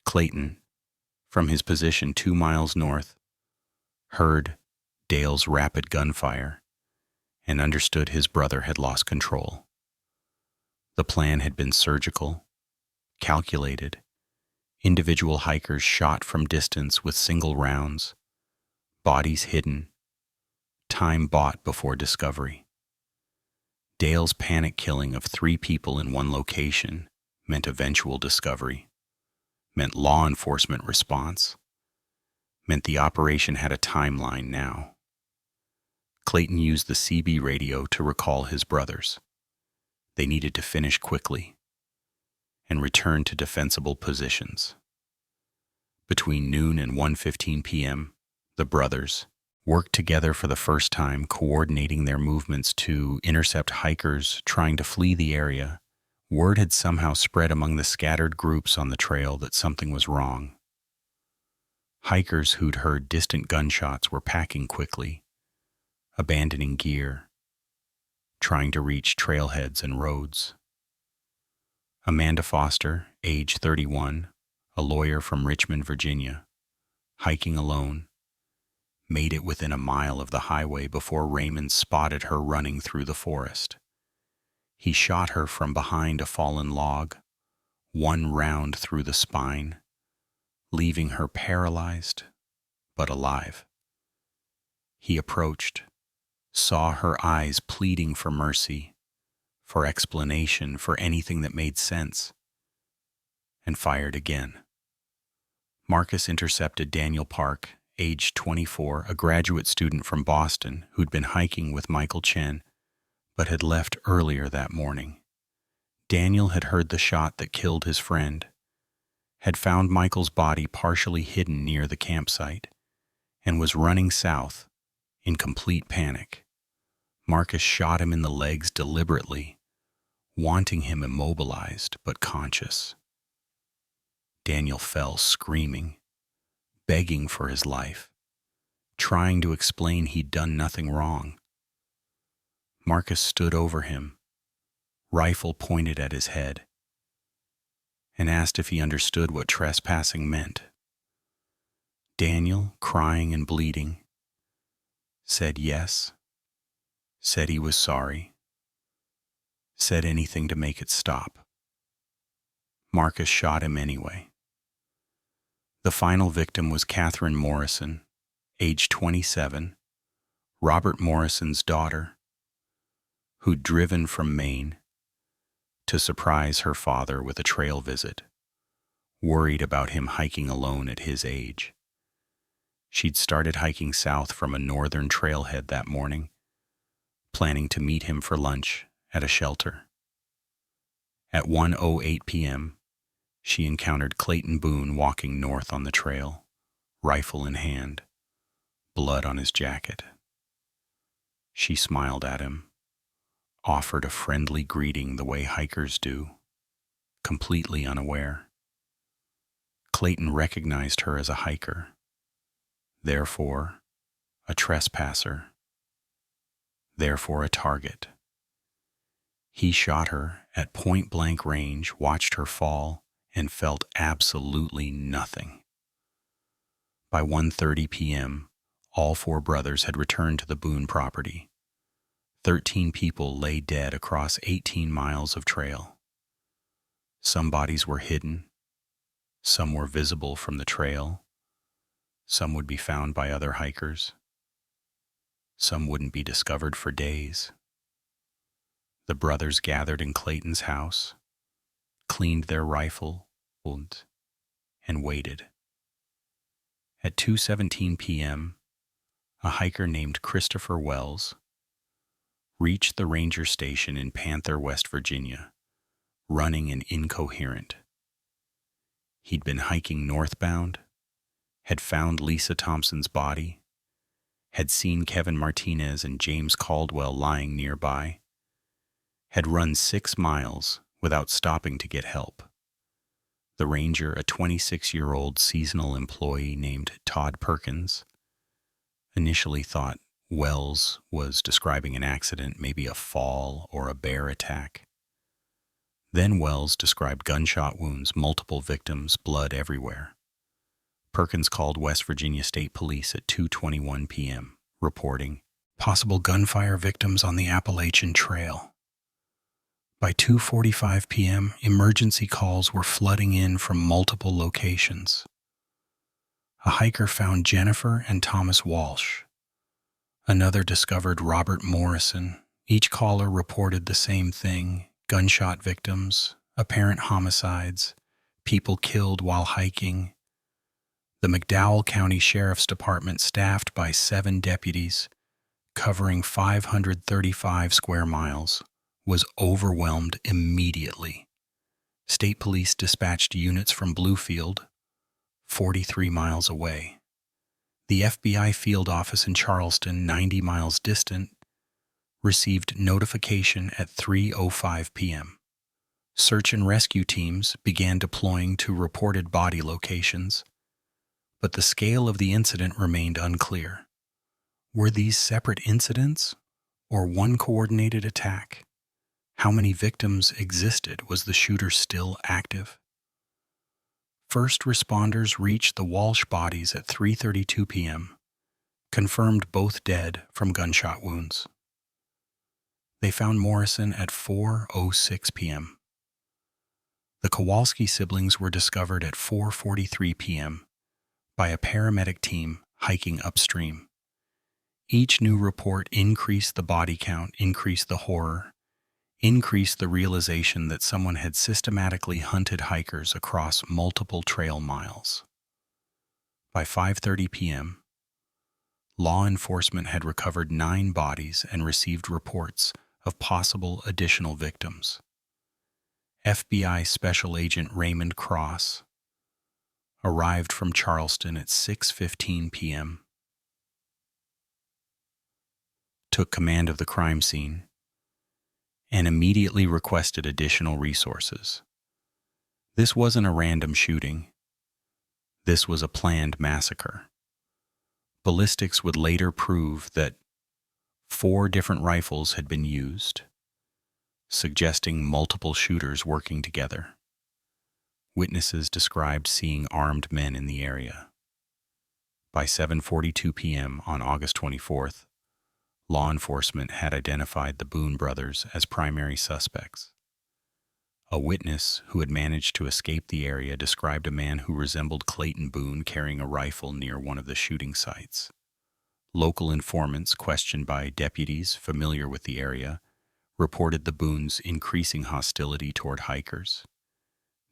Clayton, from his position 2 miles north, heard Dale's rapid gunfire and understood his brother had lost control. The plan had been surgical, calculated, Individual hikers shot from distance with single rounds, bodies hidden, time bought before discovery. Dale's panic killing of 3 people in one location meant eventual discovery, meant law enforcement response, meant the operation had a timeline now. Clayton used the CB radio to recall his brothers. They needed to finish quickly and return to defensible positions. Between noon and 1:15 p.m., the brothers worked together for the first time, coordinating their movements to intercept hikers trying to flee the area. Word had somehow spread among the scattered groups on the trail that something was wrong. Hikers who'd heard distant gunshots were packing quickly, abandoning gear, trying to reach trailheads and roads. Amanda Foster, age 31, a lawyer from Richmond, Virginia, hiking alone, made it within a mile of the highway before Raymond spotted her running through the forest. He shot her from behind a fallen log, 1 round through the spine, leaving her paralyzed but alive. He approached, saw her eyes pleading for mercy, for explanation, for anything that made sense, and fired again. Marcus intercepted Daniel Park, age 24, a graduate student from Boston who'd been hiking with Michael Chen, but had left earlier that morning. Daniel had heard the shot that killed his friend, had found Michael's body partially hidden near the campsite, and was running south in complete panic. Marcus shot him in the legs deliberately, wanting him immobilized but conscious. Daniel fell screaming, begging for his life, trying to explain he'd done nothing wrong. Marcus stood over him, rifle pointed at his head, and asked if he understood what trespassing meant. Daniel, crying and bleeding, said yes, said he was sorry, said anything to make it stop. Marcus shot him anyway. The final victim was Catherine Morrison, age 27, Robert Morrison's daughter, who'd driven from Maine to surprise her father with a trail visit, worried about him hiking alone at his age. She'd started hiking south from a northern trailhead that morning, planning to meet him for lunch at a shelter. At 1:08 p.m., she encountered Clayton Boone walking north on the trail, rifle in hand, blood on his jacket. She smiled at him, offered a friendly greeting the way hikers do, completely unaware. Clayton recognized her as a hiker, therefore a trespasser, therefore a target. He shot her at point-blank range, watched her fall, and felt absolutely nothing. By 1:30 p.m., all 4 brothers had returned to the Boone property. 13 people lay dead across 18 miles of trail. Some bodies were hidden, some were visible from the trail, some would be found by other hikers, some wouldn't be discovered for days. The brothers gathered in Clayton's house, cleaned their rifle, and waited. At 2:17 p.m., a hiker named Christopher Wells reached the ranger station in Panther, West Virginia, running and incoherent. He'd been hiking northbound, had found Lisa Thompson's body, had seen Kevin Martinez and James Caldwell lying nearby, had run 6 miles without stopping to get help. The ranger, a 26-year-old seasonal employee named Todd Perkins, initially thought Wells was describing an accident, maybe a fall or a bear attack. Then Wells described gunshot wounds, multiple victims, blood everywhere. Perkins called West Virginia State Police at 2:21 p.m., reporting possible gunfire victims on the Appalachian Trail. By 2:45 p.m., emergency calls were flooding in from multiple locations. A hiker found Jennifer and Thomas Walsh. Another discovered Robert Morrison. Each caller reported the same thing: gunshot victims, apparent homicides, people killed while hiking. The McDowell County Sheriff's Department, staffed by 7 deputies, covering 535 square miles, was overwhelmed immediately. State police dispatched units from Bluefield, 43 miles away. The FBI field office in Charleston, 90 miles distant, received notification at 3:05 p.m. Search and rescue teams began deploying to reported body locations, but the scale of the incident remained unclear. Were these separate incidents or one coordinated attack? How many victims existed? Was the shooter still active? First responders reached the Walsh bodies at 3:32 p.m., confirmed both dead from gunshot wounds. They found Morrison at 4:06 p.m. The Kowalski siblings were discovered at 4:43 p.m. by a paramedic team hiking upstream. Each new report increased the body count, increased the horror, increased the realization that someone had systematically hunted hikers across multiple trail miles. By 5:30 p.m., law enforcement had recovered 9 bodies and received reports of possible additional victims. FBI Special Agent Raymond Cross arrived from Charleston at 6:15 p.m., took command of the crime scene, and immediately requested additional resources. This wasn't a random shooting. This was a planned massacre. Ballistics would later prove that 4 different rifles had been used, suggesting multiple shooters working together. Witnesses described seeing armed men in the area. By 7:42 p.m. on August 24th, law enforcement had identified the Boone brothers as primary suspects. A witness who had managed to escape the area described a man who resembled Clayton Boone carrying a rifle near one of the shooting sites. Local informants, questioned by deputies familiar with the area, reported the Boones' increasing hostility toward hikers,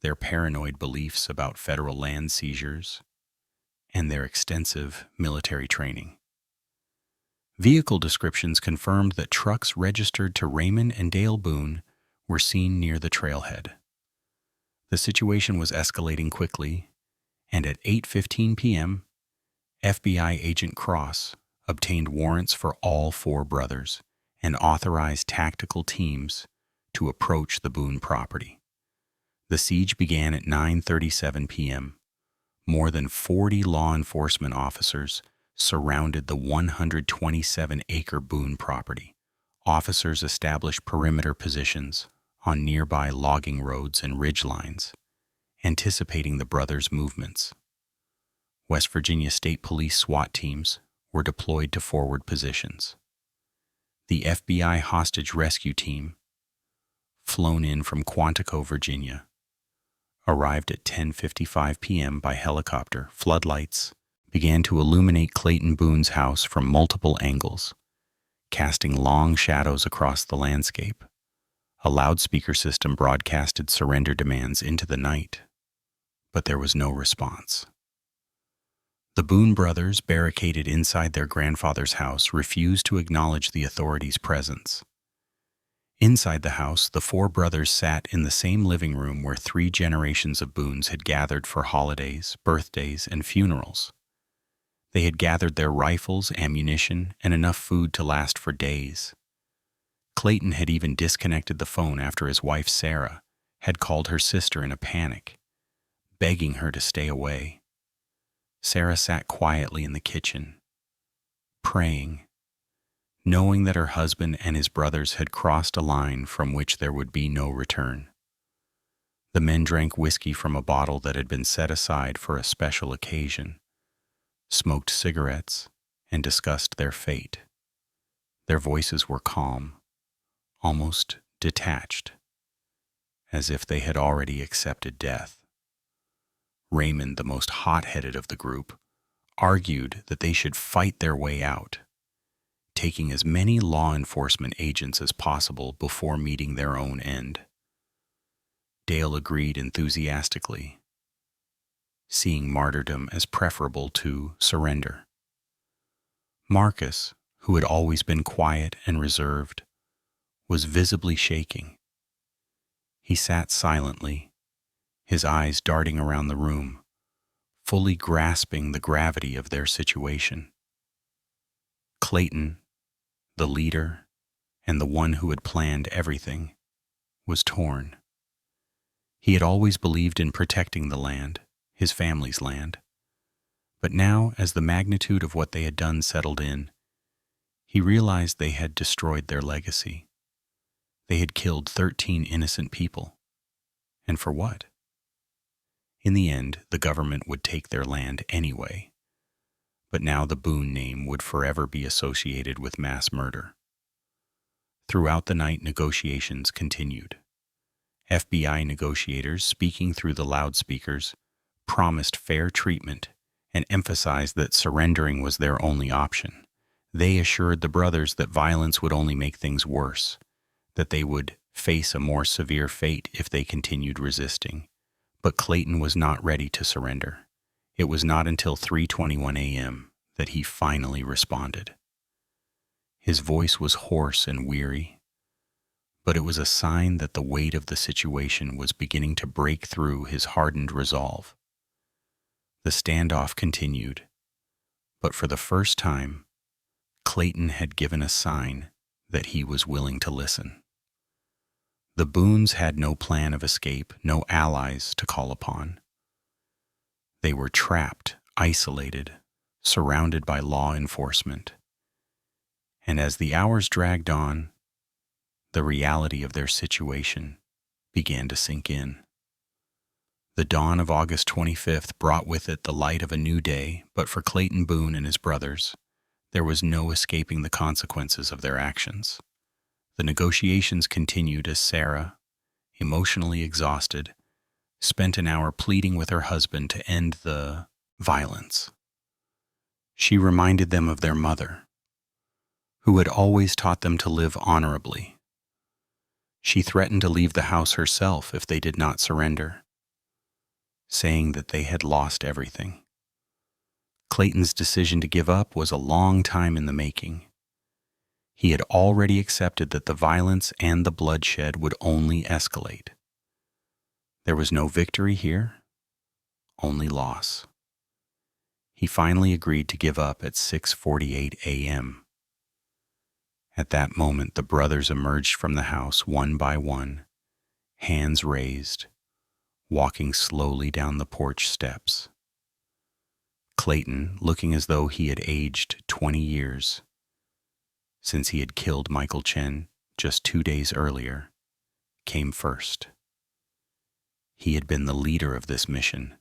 their paranoid beliefs about federal land seizures, and their extensive military training. Vehicle descriptions confirmed that trucks registered to Raymond and Dale Boone were seen near the trailhead. The situation was escalating quickly, and at 8:15 p.m., FBI Agent Cross obtained warrants for all 4 brothers and authorized tactical teams to approach the Boone property. The siege began at 9:37 p.m. More than 40 law enforcement officers surrounded the 127-acre Boone property. Officers established perimeter positions on nearby logging roads and ridgelines, anticipating the brothers' movements. West Virginia State Police SWAT teams were deployed to forward positions. The FBI hostage rescue team, flown in from Quantico, Virginia, arrived at 10:55 p.m. by helicopter. Floodlights began to illuminate Clayton Boone's house from multiple angles, casting long shadows across the landscape. A loudspeaker system broadcasted surrender demands into the night, but there was no response. The Boone brothers, barricaded inside their grandfather's house, refused to acknowledge the authorities' presence. Inside the house, the 4 brothers sat in the same living room where 3 generations of Boones had gathered for holidays, birthdays, and funerals. They had gathered their rifles, ammunition, and enough food to last for days. Clayton had even disconnected the phone after his wife, Sarah, had called her sister in a panic, begging her to stay away. Sarah sat quietly in the kitchen, praying, knowing that her husband and his brothers had crossed a line from which there would be no return. The men drank whiskey from a bottle that had been set aside for a special occasion, smoked cigarettes, and discussed their fate. Their voices were calm, almost detached. as if they had already accepted death. Raymond, the most hot-headed of the group, argued that they should fight their way out, taking as many law enforcement agents as possible before meeting their own end. Dale agreed enthusiastically, seeing martyrdom as preferable to surrender. Marcus, who had always been quiet and reserved, was visibly shaking. He sat silently, his eyes darting around the room, fully grasping the gravity of their situation. Clayton, the leader and the one who had planned everything, was torn. He had always believed in protecting the land, his family's land. But now, as the magnitude of what they had done settled in, he realized they had destroyed their legacy. They had killed 13 innocent people. And for what? In the end, the government would take their land anyway. But now the Boone name would forever be associated with mass murder. Throughout the night, negotiations continued. FBI negotiators, speaking through the loudspeakers, promised fair treatment and emphasized that surrendering was their only option. They assured the brothers that violence would only make things worse, that they would face a more severe fate if they continued resisting. But Clayton was not ready to surrender. It was not until 3:21 a.m. that he finally responded. His voice was hoarse and weary, but it was a sign that the weight of the situation was beginning to break through his hardened resolve. The standoff continued, but for the first time, Clayton had given a sign that he was willing to listen. The Boones had no plan of escape, no allies to call upon. They were trapped, isolated, surrounded by law enforcement. And as the hours dragged on, the reality of their situation began to sink in. The dawn of August 25th brought with it the light of a new day, but for Clayton Boone and his brothers, there was no escaping the consequences of their actions. The negotiations continued as Sarah, emotionally exhausted, spent an hour pleading with her husband to end the violence. She reminded them of their mother, who had always taught them to live honorably. She threatened to leave the house herself if they did not surrender, saying that they had lost everything. Clayton's decision to give up was a long time in the making. He had already accepted that the violence and the bloodshed would only escalate. There was no victory here, only loss. He finally agreed to give up at 6:48 a.m. At that moment, the brothers emerged from the house one by one, hands raised, walking slowly down the porch steps. Clayton, looking as though he had aged 20 years, since he had killed Michael Chen just 2 days earlier, came first. He had been the leader of this mission,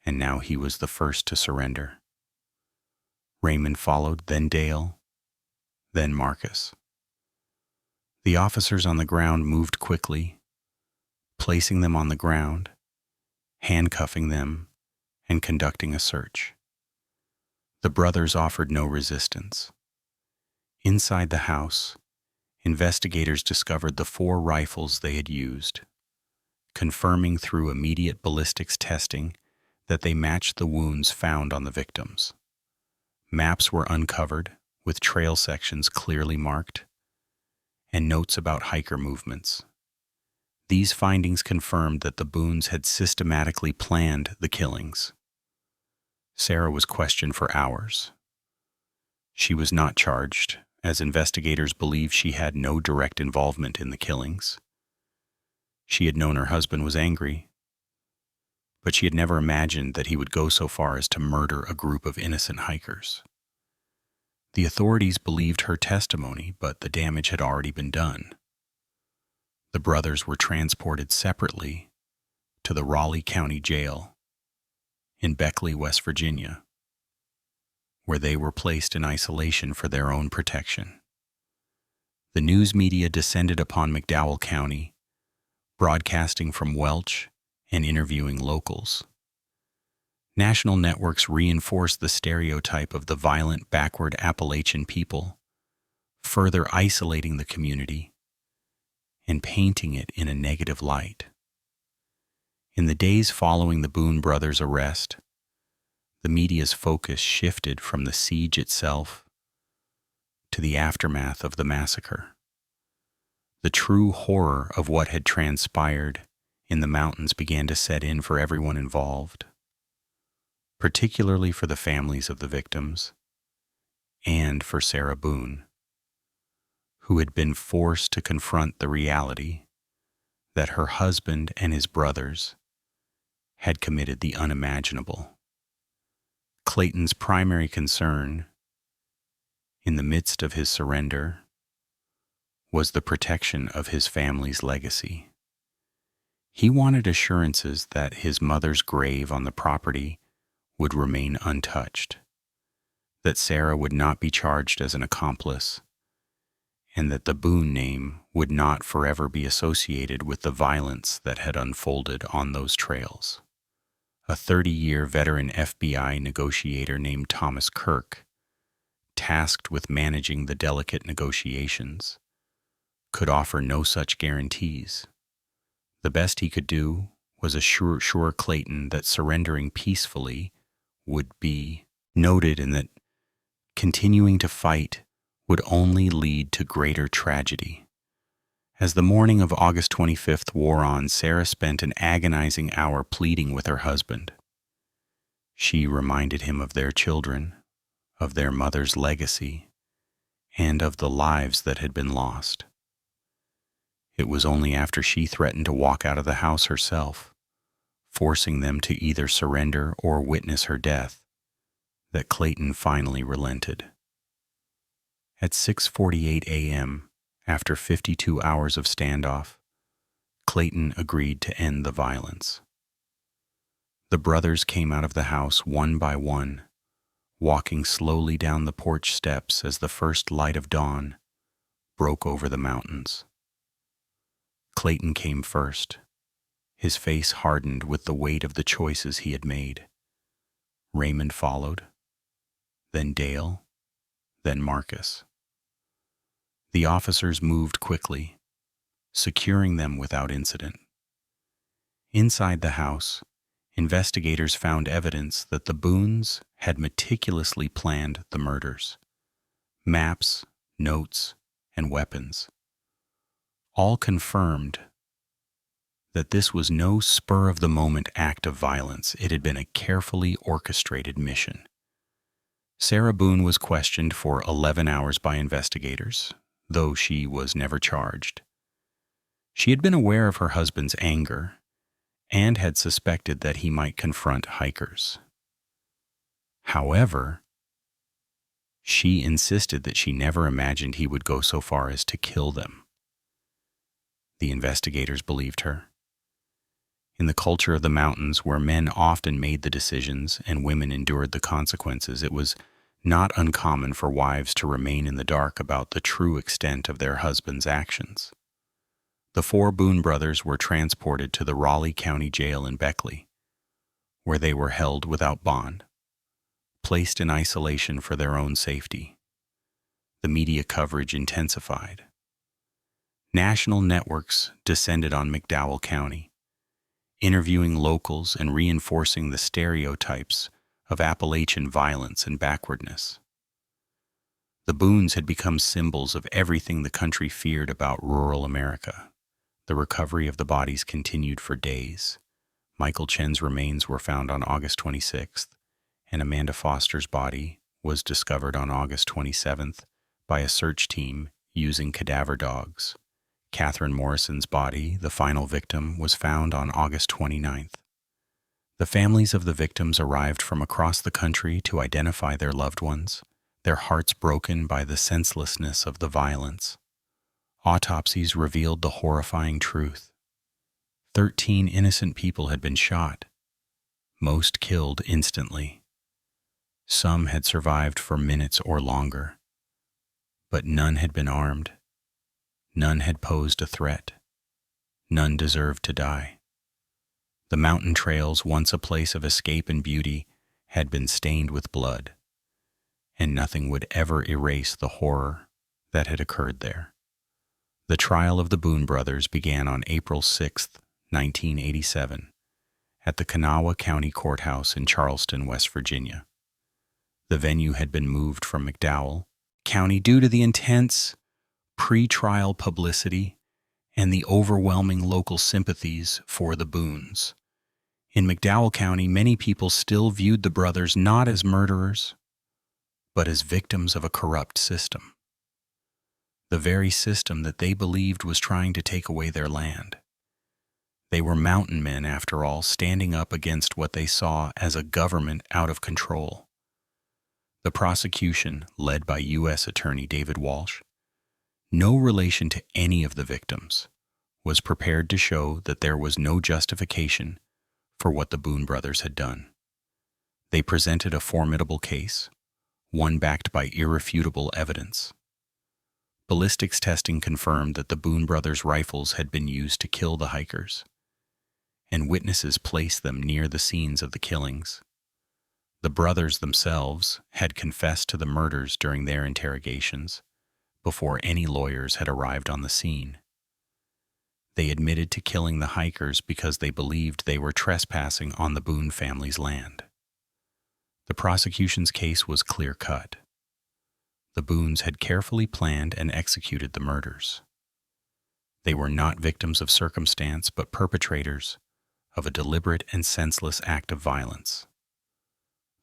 and now he was the first to surrender. Raymond followed, then Dale, then Marcus. The officers on the ground moved quickly, placing them on the ground, handcuffing them, and conducting a search. The brothers offered no resistance. Inside the house, investigators discovered the 4 rifles they had used, confirming through immediate ballistics testing that they matched the wounds found on the victims. Maps were uncovered, with trail sections clearly marked, and notes about hiker movements. These findings confirmed that the Boones had systematically planned the killings. Sarah was questioned for hours. She was not charged, as investigators believed she had no direct involvement in the killings. She had known her husband was angry, but she had never imagined that he would go so far as to murder a group of innocent hikers. The authorities believed her testimony, but the damage had already been done. The brothers were transported separately to the Raleigh County Jail in Beckley, West Virginia, where they were placed in isolation for their own protection. The news media descended upon McDowell County, broadcasting from Welch and interviewing locals. National networks reinforced the stereotype of the violent, backward Appalachian people, further isolating the community and painting it in a negative light. In the days following the Boone brothers' arrest, the media's focus shifted from the siege itself to the aftermath of the massacre. The true horror of what had transpired in the mountains began to set in for everyone involved, particularly for the families of the victims and for Sarah Boone, who had been forced to confront the reality that her husband and his brothers had committed the unimaginable. Clayton's primary concern, in the midst of his surrender, was the protection of his family's legacy. He wanted assurances that his mother's grave on the property would remain untouched, that Sarah would not be charged as an accomplice, and that the Boone name would not forever be associated with the violence that had unfolded on those trails. A 30-year veteran FBI negotiator named Thomas Kirk, tasked with managing the delicate negotiations, could offer no such guarantees. The best he could do was assure Clayton that surrendering peacefully would be noted and that continuing to fight would only lead to greater tragedy. As the morning of August 25th wore on, Sarah spent an agonizing hour pleading with her husband. She reminded him of their children, of their mother's legacy, and of the lives that had been lost. It was only after she threatened to walk out of the house herself, forcing them to either surrender or witness her death, that Clayton finally relented. At 6:48 a.m., after 52 hours of standoff, Clayton agreed to end the violence. The brothers came out of the house one by one, walking slowly down the porch steps as the first light of dawn broke over the mountains. Clayton came first, his face hardened with the weight of the choices he had made. Raymond followed, then Dale, then Marcus. The officers moved quickly, securing them without incident. Inside the house, investigators found evidence that the Boones had meticulously planned the murders. Maps, notes, and weapons. All confirmed that this was no spur-of-the-moment act of violence. It had been a carefully orchestrated mission. Sarah Boone was questioned for 11 hours by investigators, though she was never charged. She had been aware of her husband's anger and had suspected that he might confront hikers. However, she insisted that she never imagined he would go so far as to kill them. The investigators believed her. In the culture of the mountains, where men often made the decisions and women endured the consequences, it was not uncommon for wives to remain in the dark about the true extent of their husbands' actions. The four Boone brothers were transported to the Raleigh County Jail in Beckley, where they were held without bond, placed in isolation for their own safety. The media coverage intensified. National networks descended on McDowell County, interviewing locals and reinforcing the stereotypes of Appalachian violence and backwardness. The Boones had become symbols of everything the country feared about rural America. The recovery of the bodies continued for days. Michael Chen's remains were found on August 26th, and Amanda Foster's body was discovered on August 27th by a search team using cadaver dogs. Catherine Morrison's body, the final victim, was found on August 29th. The families of the victims arrived from across the country to identify their loved ones, their hearts broken by the senselessness of the violence. Autopsies revealed the horrifying truth. 13 innocent people had been shot, most killed instantly. Some had survived for minutes or longer, but none had been armed. None had posed a threat. None deserved to die. The mountain trails, once a place of escape and beauty, had been stained with blood, and nothing would ever erase the horror that had occurred there. The trial of the Boone brothers began on April 6, 1987, at the Kanawha County Courthouse in Charleston, West Virginia. The venue had been moved from McDowell County due to the intense pre-trial publicity and the overwhelming local sympathies for the Boones. In McDowell County, many people still viewed the brothers not as murderers, but as victims of a corrupt system. The very system that they believed was trying to take away their land. They were mountain men, after all, standing up against what they saw as a government out of control. The prosecution, led by U.S. Attorney David Walsh, no relation to any of the victims, was prepared to show that there was no justification for what the Boone brothers had done. They presented a formidable case, one backed by irrefutable evidence. Ballistics testing confirmed that the Boone brothers' rifles had been used to kill the hikers, and witnesses placed them near the scenes of the killings. The brothers themselves had confessed to the murders during their interrogations before any lawyers had arrived on the scene. They admitted to killing the hikers because they believed they were trespassing on the Boone family's land. The prosecution's case was clear-cut. The Boones had carefully planned and executed the murders. They were not victims of circumstance, but perpetrators of a deliberate and senseless act of violence.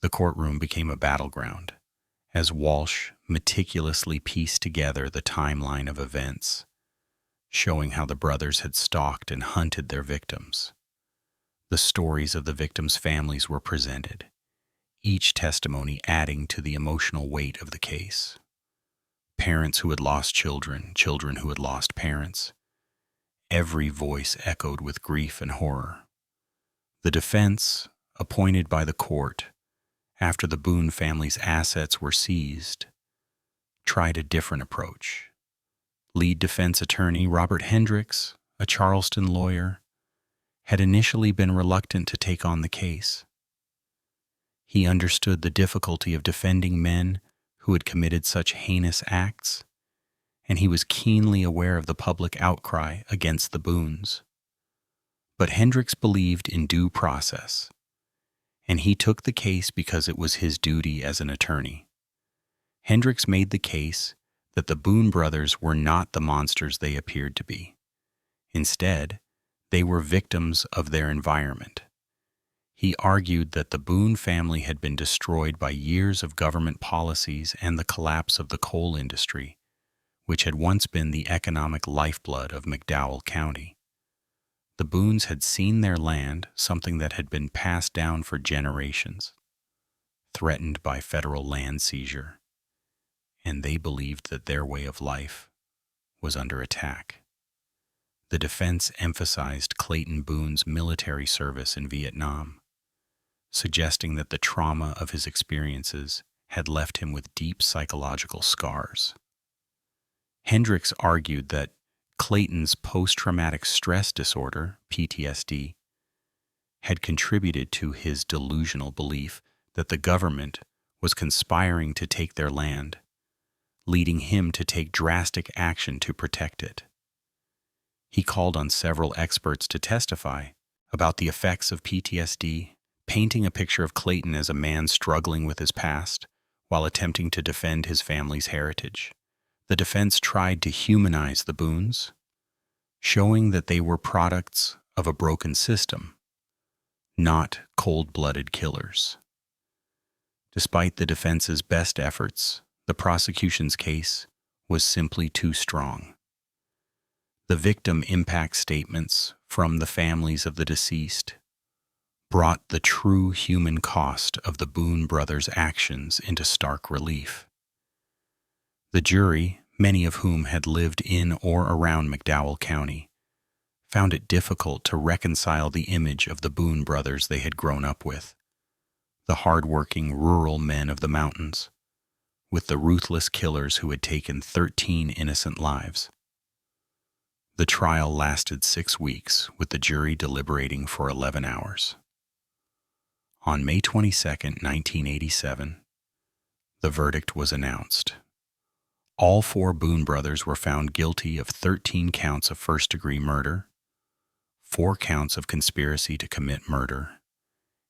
The courtroom became a battleground as Walsh meticulously pieced together the timeline of events, showing how the brothers had stalked and hunted their victims. The stories of the victims' families were presented, each testimony adding to the emotional weight of the case. Parents who had lost children, children who had lost parents. Every voice echoed with grief and horror. The defense, appointed by the court after the Boone family's assets were seized, tried a different approach. Lead defense attorney Robert Hendricks, a Charleston lawyer, had initially been reluctant to take on the case. He understood the difficulty of defending men who had committed such heinous acts, and he was keenly aware of the public outcry against the Boones. But Hendricks believed in due process, and he took the case because it was his duty as an attorney. Hendricks made the case that the Boone brothers were not the monsters they appeared to be. Instead, they were victims of their environment. He argued that the Boone family had been destroyed by years of government policies and the collapse of the coal industry, which had once been the economic lifeblood of McDowell County. The Boones had seen their land, something that had been passed down for generations, threatened by federal land seizure, and they believed that their way of life was under attack. The defense emphasized Clayton Boone's military service in Vietnam, suggesting that the trauma of his experiences had left him with deep psychological scars. Hendricks argued that Clayton's post-traumatic stress disorder, PTSD, had contributed to his delusional belief that the government was conspiring to take their land, leading him to take drastic action to protect it. He called on several experts to testify about the effects of PTSD, painting a picture of Clayton as a man struggling with his past while attempting to defend his family's heritage. The defense tried to humanize the Boones, showing that they were products of a broken system, not cold-blooded killers. Despite the defense's best efforts, the prosecution's case was simply too strong. The victim impact statements from the families of the deceased brought the true human cost of the Boone brothers' actions into stark relief. The jury, many of whom had lived in or around McDowell County, found it difficult to reconcile the image of the Boone brothers they had grown up with, the hard-working rural men of the mountains, with the ruthless killers who had taken 13 innocent lives. The trial lasted 6 weeks, with the jury deliberating for 11 hours. On May 22, 1987, the verdict was announced. All 4 Boone brothers were found guilty of 13 counts of first-degree murder, 4 counts of conspiracy to commit murder,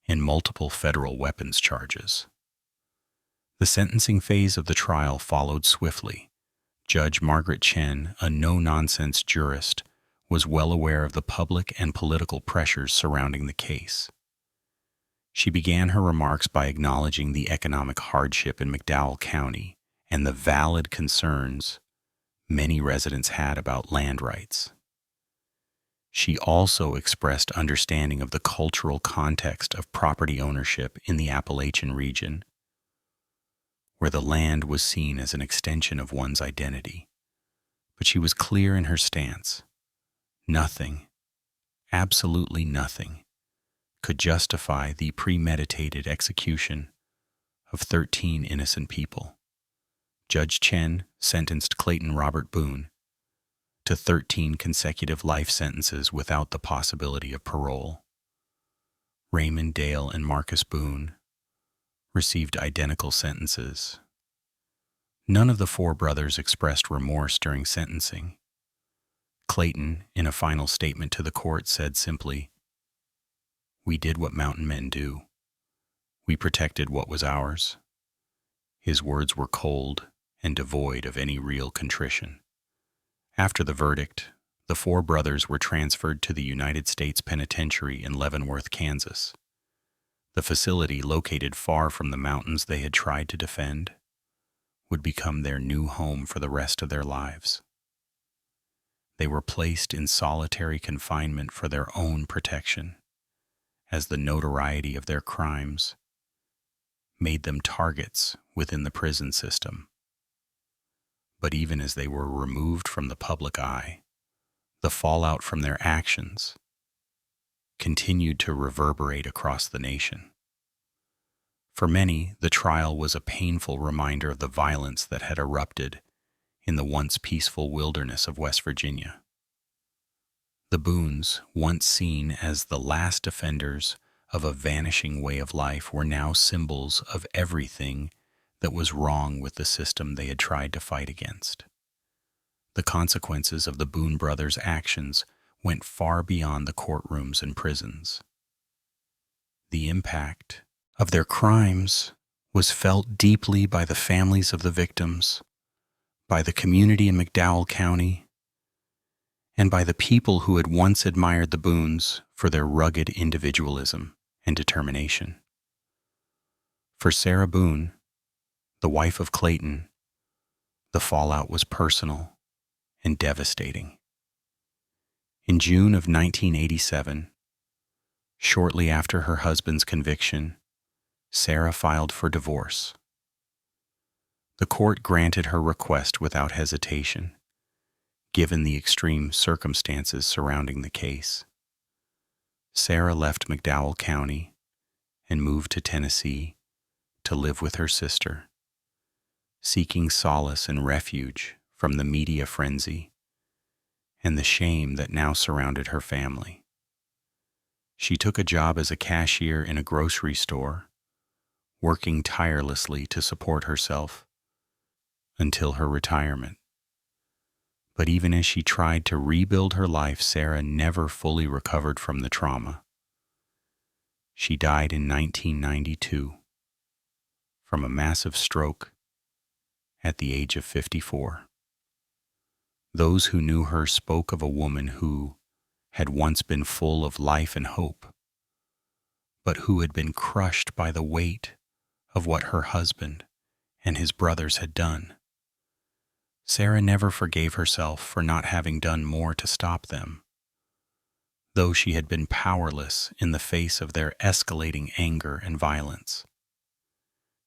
and multiple federal weapons charges. The sentencing phase of the trial followed swiftly. Judge Margaret Chen, a no-nonsense jurist, was well aware of the public and political pressures surrounding the case. She began her remarks by acknowledging the economic hardship in McDowell County and the valid concerns many residents had about land rights. She also expressed understanding of the cultural context of property ownership in the Appalachian region, where the land was seen as an extension of one's identity. But she was clear in her stance. Nothing, absolutely nothing, could justify the premeditated execution of 13 innocent people. Judge Chen sentenced Clayton Robert Boone to 13 consecutive life sentences without the possibility of parole. Raymond Dale and Marcus Boone received identical sentences. None of the 4 brothers expressed remorse during sentencing. Clayton, in a final statement to the court, said simply, "We did what mountain men do. We protected what was ours." His words were cold and devoid of any real contrition. After the verdict, the 4 brothers were transferred to the United States Penitentiary in Leavenworth, Kansas. The facility, located far from the mountains they had tried to defend, would become their new home for the rest of their lives. They were placed in solitary confinement for their own protection, as the notoriety of their crimes made them targets within the prison system. But even as they were removed from the public eye, the fallout from their actions continued to reverberate across the nation. For many, the trial was a painful reminder of the violence that had erupted in the once peaceful wilderness of West Virginia. The Boones, once seen as the last defenders of a vanishing way of life, were now symbols of everything that was wrong with the system they had tried to fight against. The consequences of the Boone brothers' actions went far beyond the courtrooms and prisons. The impact of their crimes was felt deeply by the families of the victims, by the community in McDowell County, and by the people who had once admired the Boones for their rugged individualism and determination. For Sarah Boone, the wife of Clayton, the fallout was personal and devastating. In June of 1987, shortly after her husband's conviction, Sarah filed for divorce. The court granted her request without hesitation, given the extreme circumstances surrounding the case. Sarah left McDowell County and moved to Tennessee to live with her sister, seeking solace and refuge from the media frenzy and the shame that now surrounded her family. She took a job as a cashier in a grocery store, working tirelessly to support herself until her retirement. But even as she tried to rebuild her life, Sarah never fully recovered from the trauma. She died in 1992 from a massive stroke at the age of 54. Those who knew her spoke of a woman who had once been full of life and hope, but who had been crushed by the weight of what her husband and his brothers had done. Sarah never forgave herself for not having done more to stop them, though she had been powerless in the face of their escalating anger and violence.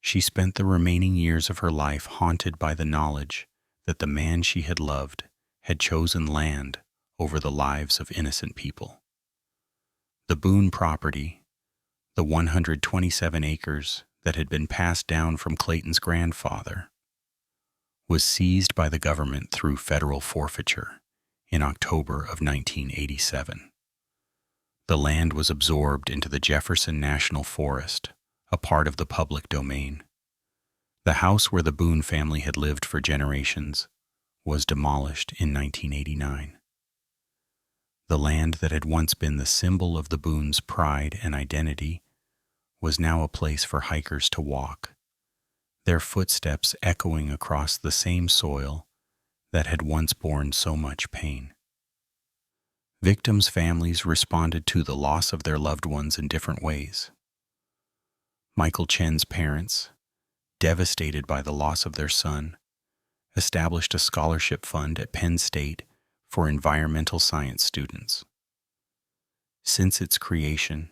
She spent the remaining years of her life haunted by the knowledge that the man she had loved had chosen land over the lives of innocent people. The Boone property, the 127 acres that had been passed down from Clayton's grandfather, was seized by the government through federal forfeiture in October of 1987. The land was absorbed into the Jefferson National Forest, a part of the public domain. The house where the Boone family had lived for generations was demolished in 1989. The land that had once been the symbol of the Boones' pride and identity was now a place for hikers to walk, their footsteps echoing across the same soil that had once borne so much pain. Victims' families responded to the loss of their loved ones in different ways. Michael Chen's parents, devastated by the loss of their son, established a scholarship fund at Penn State for environmental science students. Since its creation,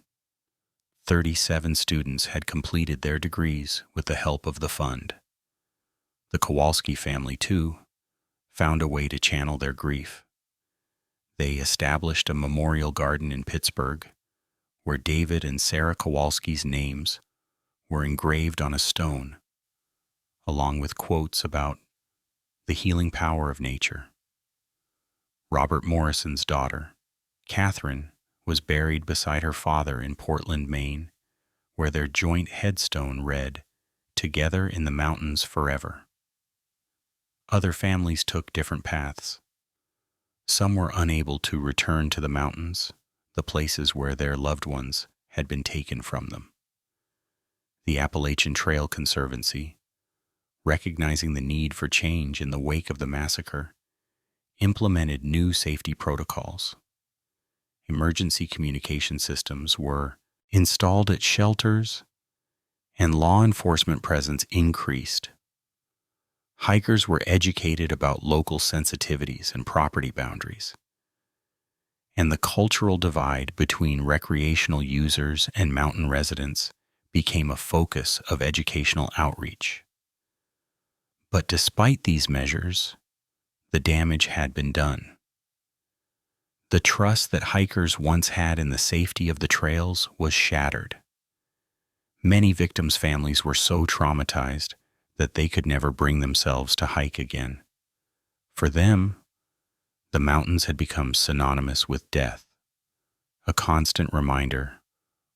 37 students had completed their degrees with the help of the fund. The Kowalski family, too, found a way to channel their grief. They established a memorial garden in Pittsburgh, where David and Sarah Kowalski's names were engraved on a stone, along with quotes about the healing power of nature. Robert Morrison's daughter, Catherine, was buried beside her father in Portland, Maine, where their joint headstone read, "Together in the mountains forever." Other families took different paths. Some were unable to return to the mountains, the places where their loved ones had been taken from them. The Appalachian Trail Conservancy, recognizing the need for change in the wake of the massacre, implemented new safety protocols. Emergency communication systems were installed at shelters, and law enforcement presence increased. Hikers were educated about local sensitivities and property boundaries, and the cultural divide between recreational users and mountain residents became a focus of educational outreach. But despite these measures, the damage had been done. The trust that hikers once had in the safety of the trails was shattered. Many victims' families were so traumatized that they could never bring themselves to hike again. For them, the mountains had become synonymous with death, a constant reminder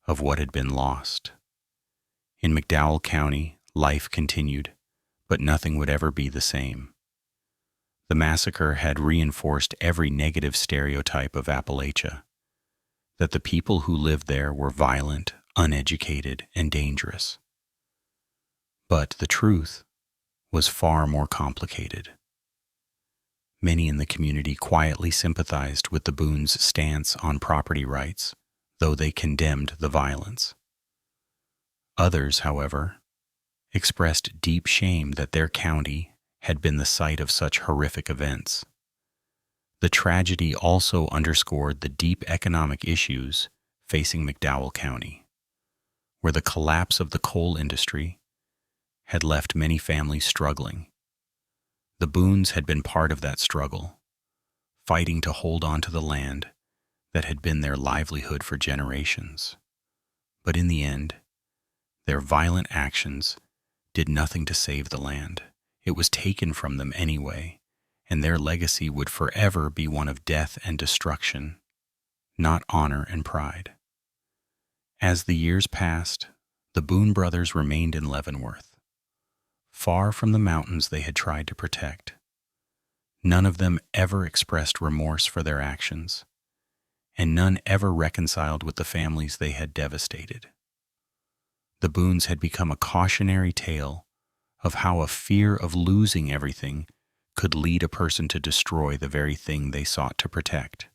of what had been lost. In McDowell County, life continued, but nothing would ever be the same. The massacre had reinforced every negative stereotype of Appalachia, that the people who lived there were violent, uneducated, and dangerous. But the truth was far more complicated. Many in the community quietly sympathized with the Boones' stance on property rights, though they condemned the violence. Others, however, expressed deep shame that their county had been the site of such horrific events. The tragedy also underscored the deep economic issues facing McDowell County, where the collapse of the coal industry had left many families struggling. The Boones had been part of that struggle, fighting to hold on to the land that had been their livelihood for generations. But in the end, their violent actions did nothing to save the land. It was taken from them anyway, and their legacy would forever be one of death and destruction, not honor and pride. As the years passed, the Boone brothers remained in Leavenworth, far from the mountains they had tried to protect. None of them ever expressed remorse for their actions, and none ever reconciled with the families they had devastated. The Boones had become a cautionary tale of how a fear of losing everything could lead a person to destroy the very thing they sought to protect.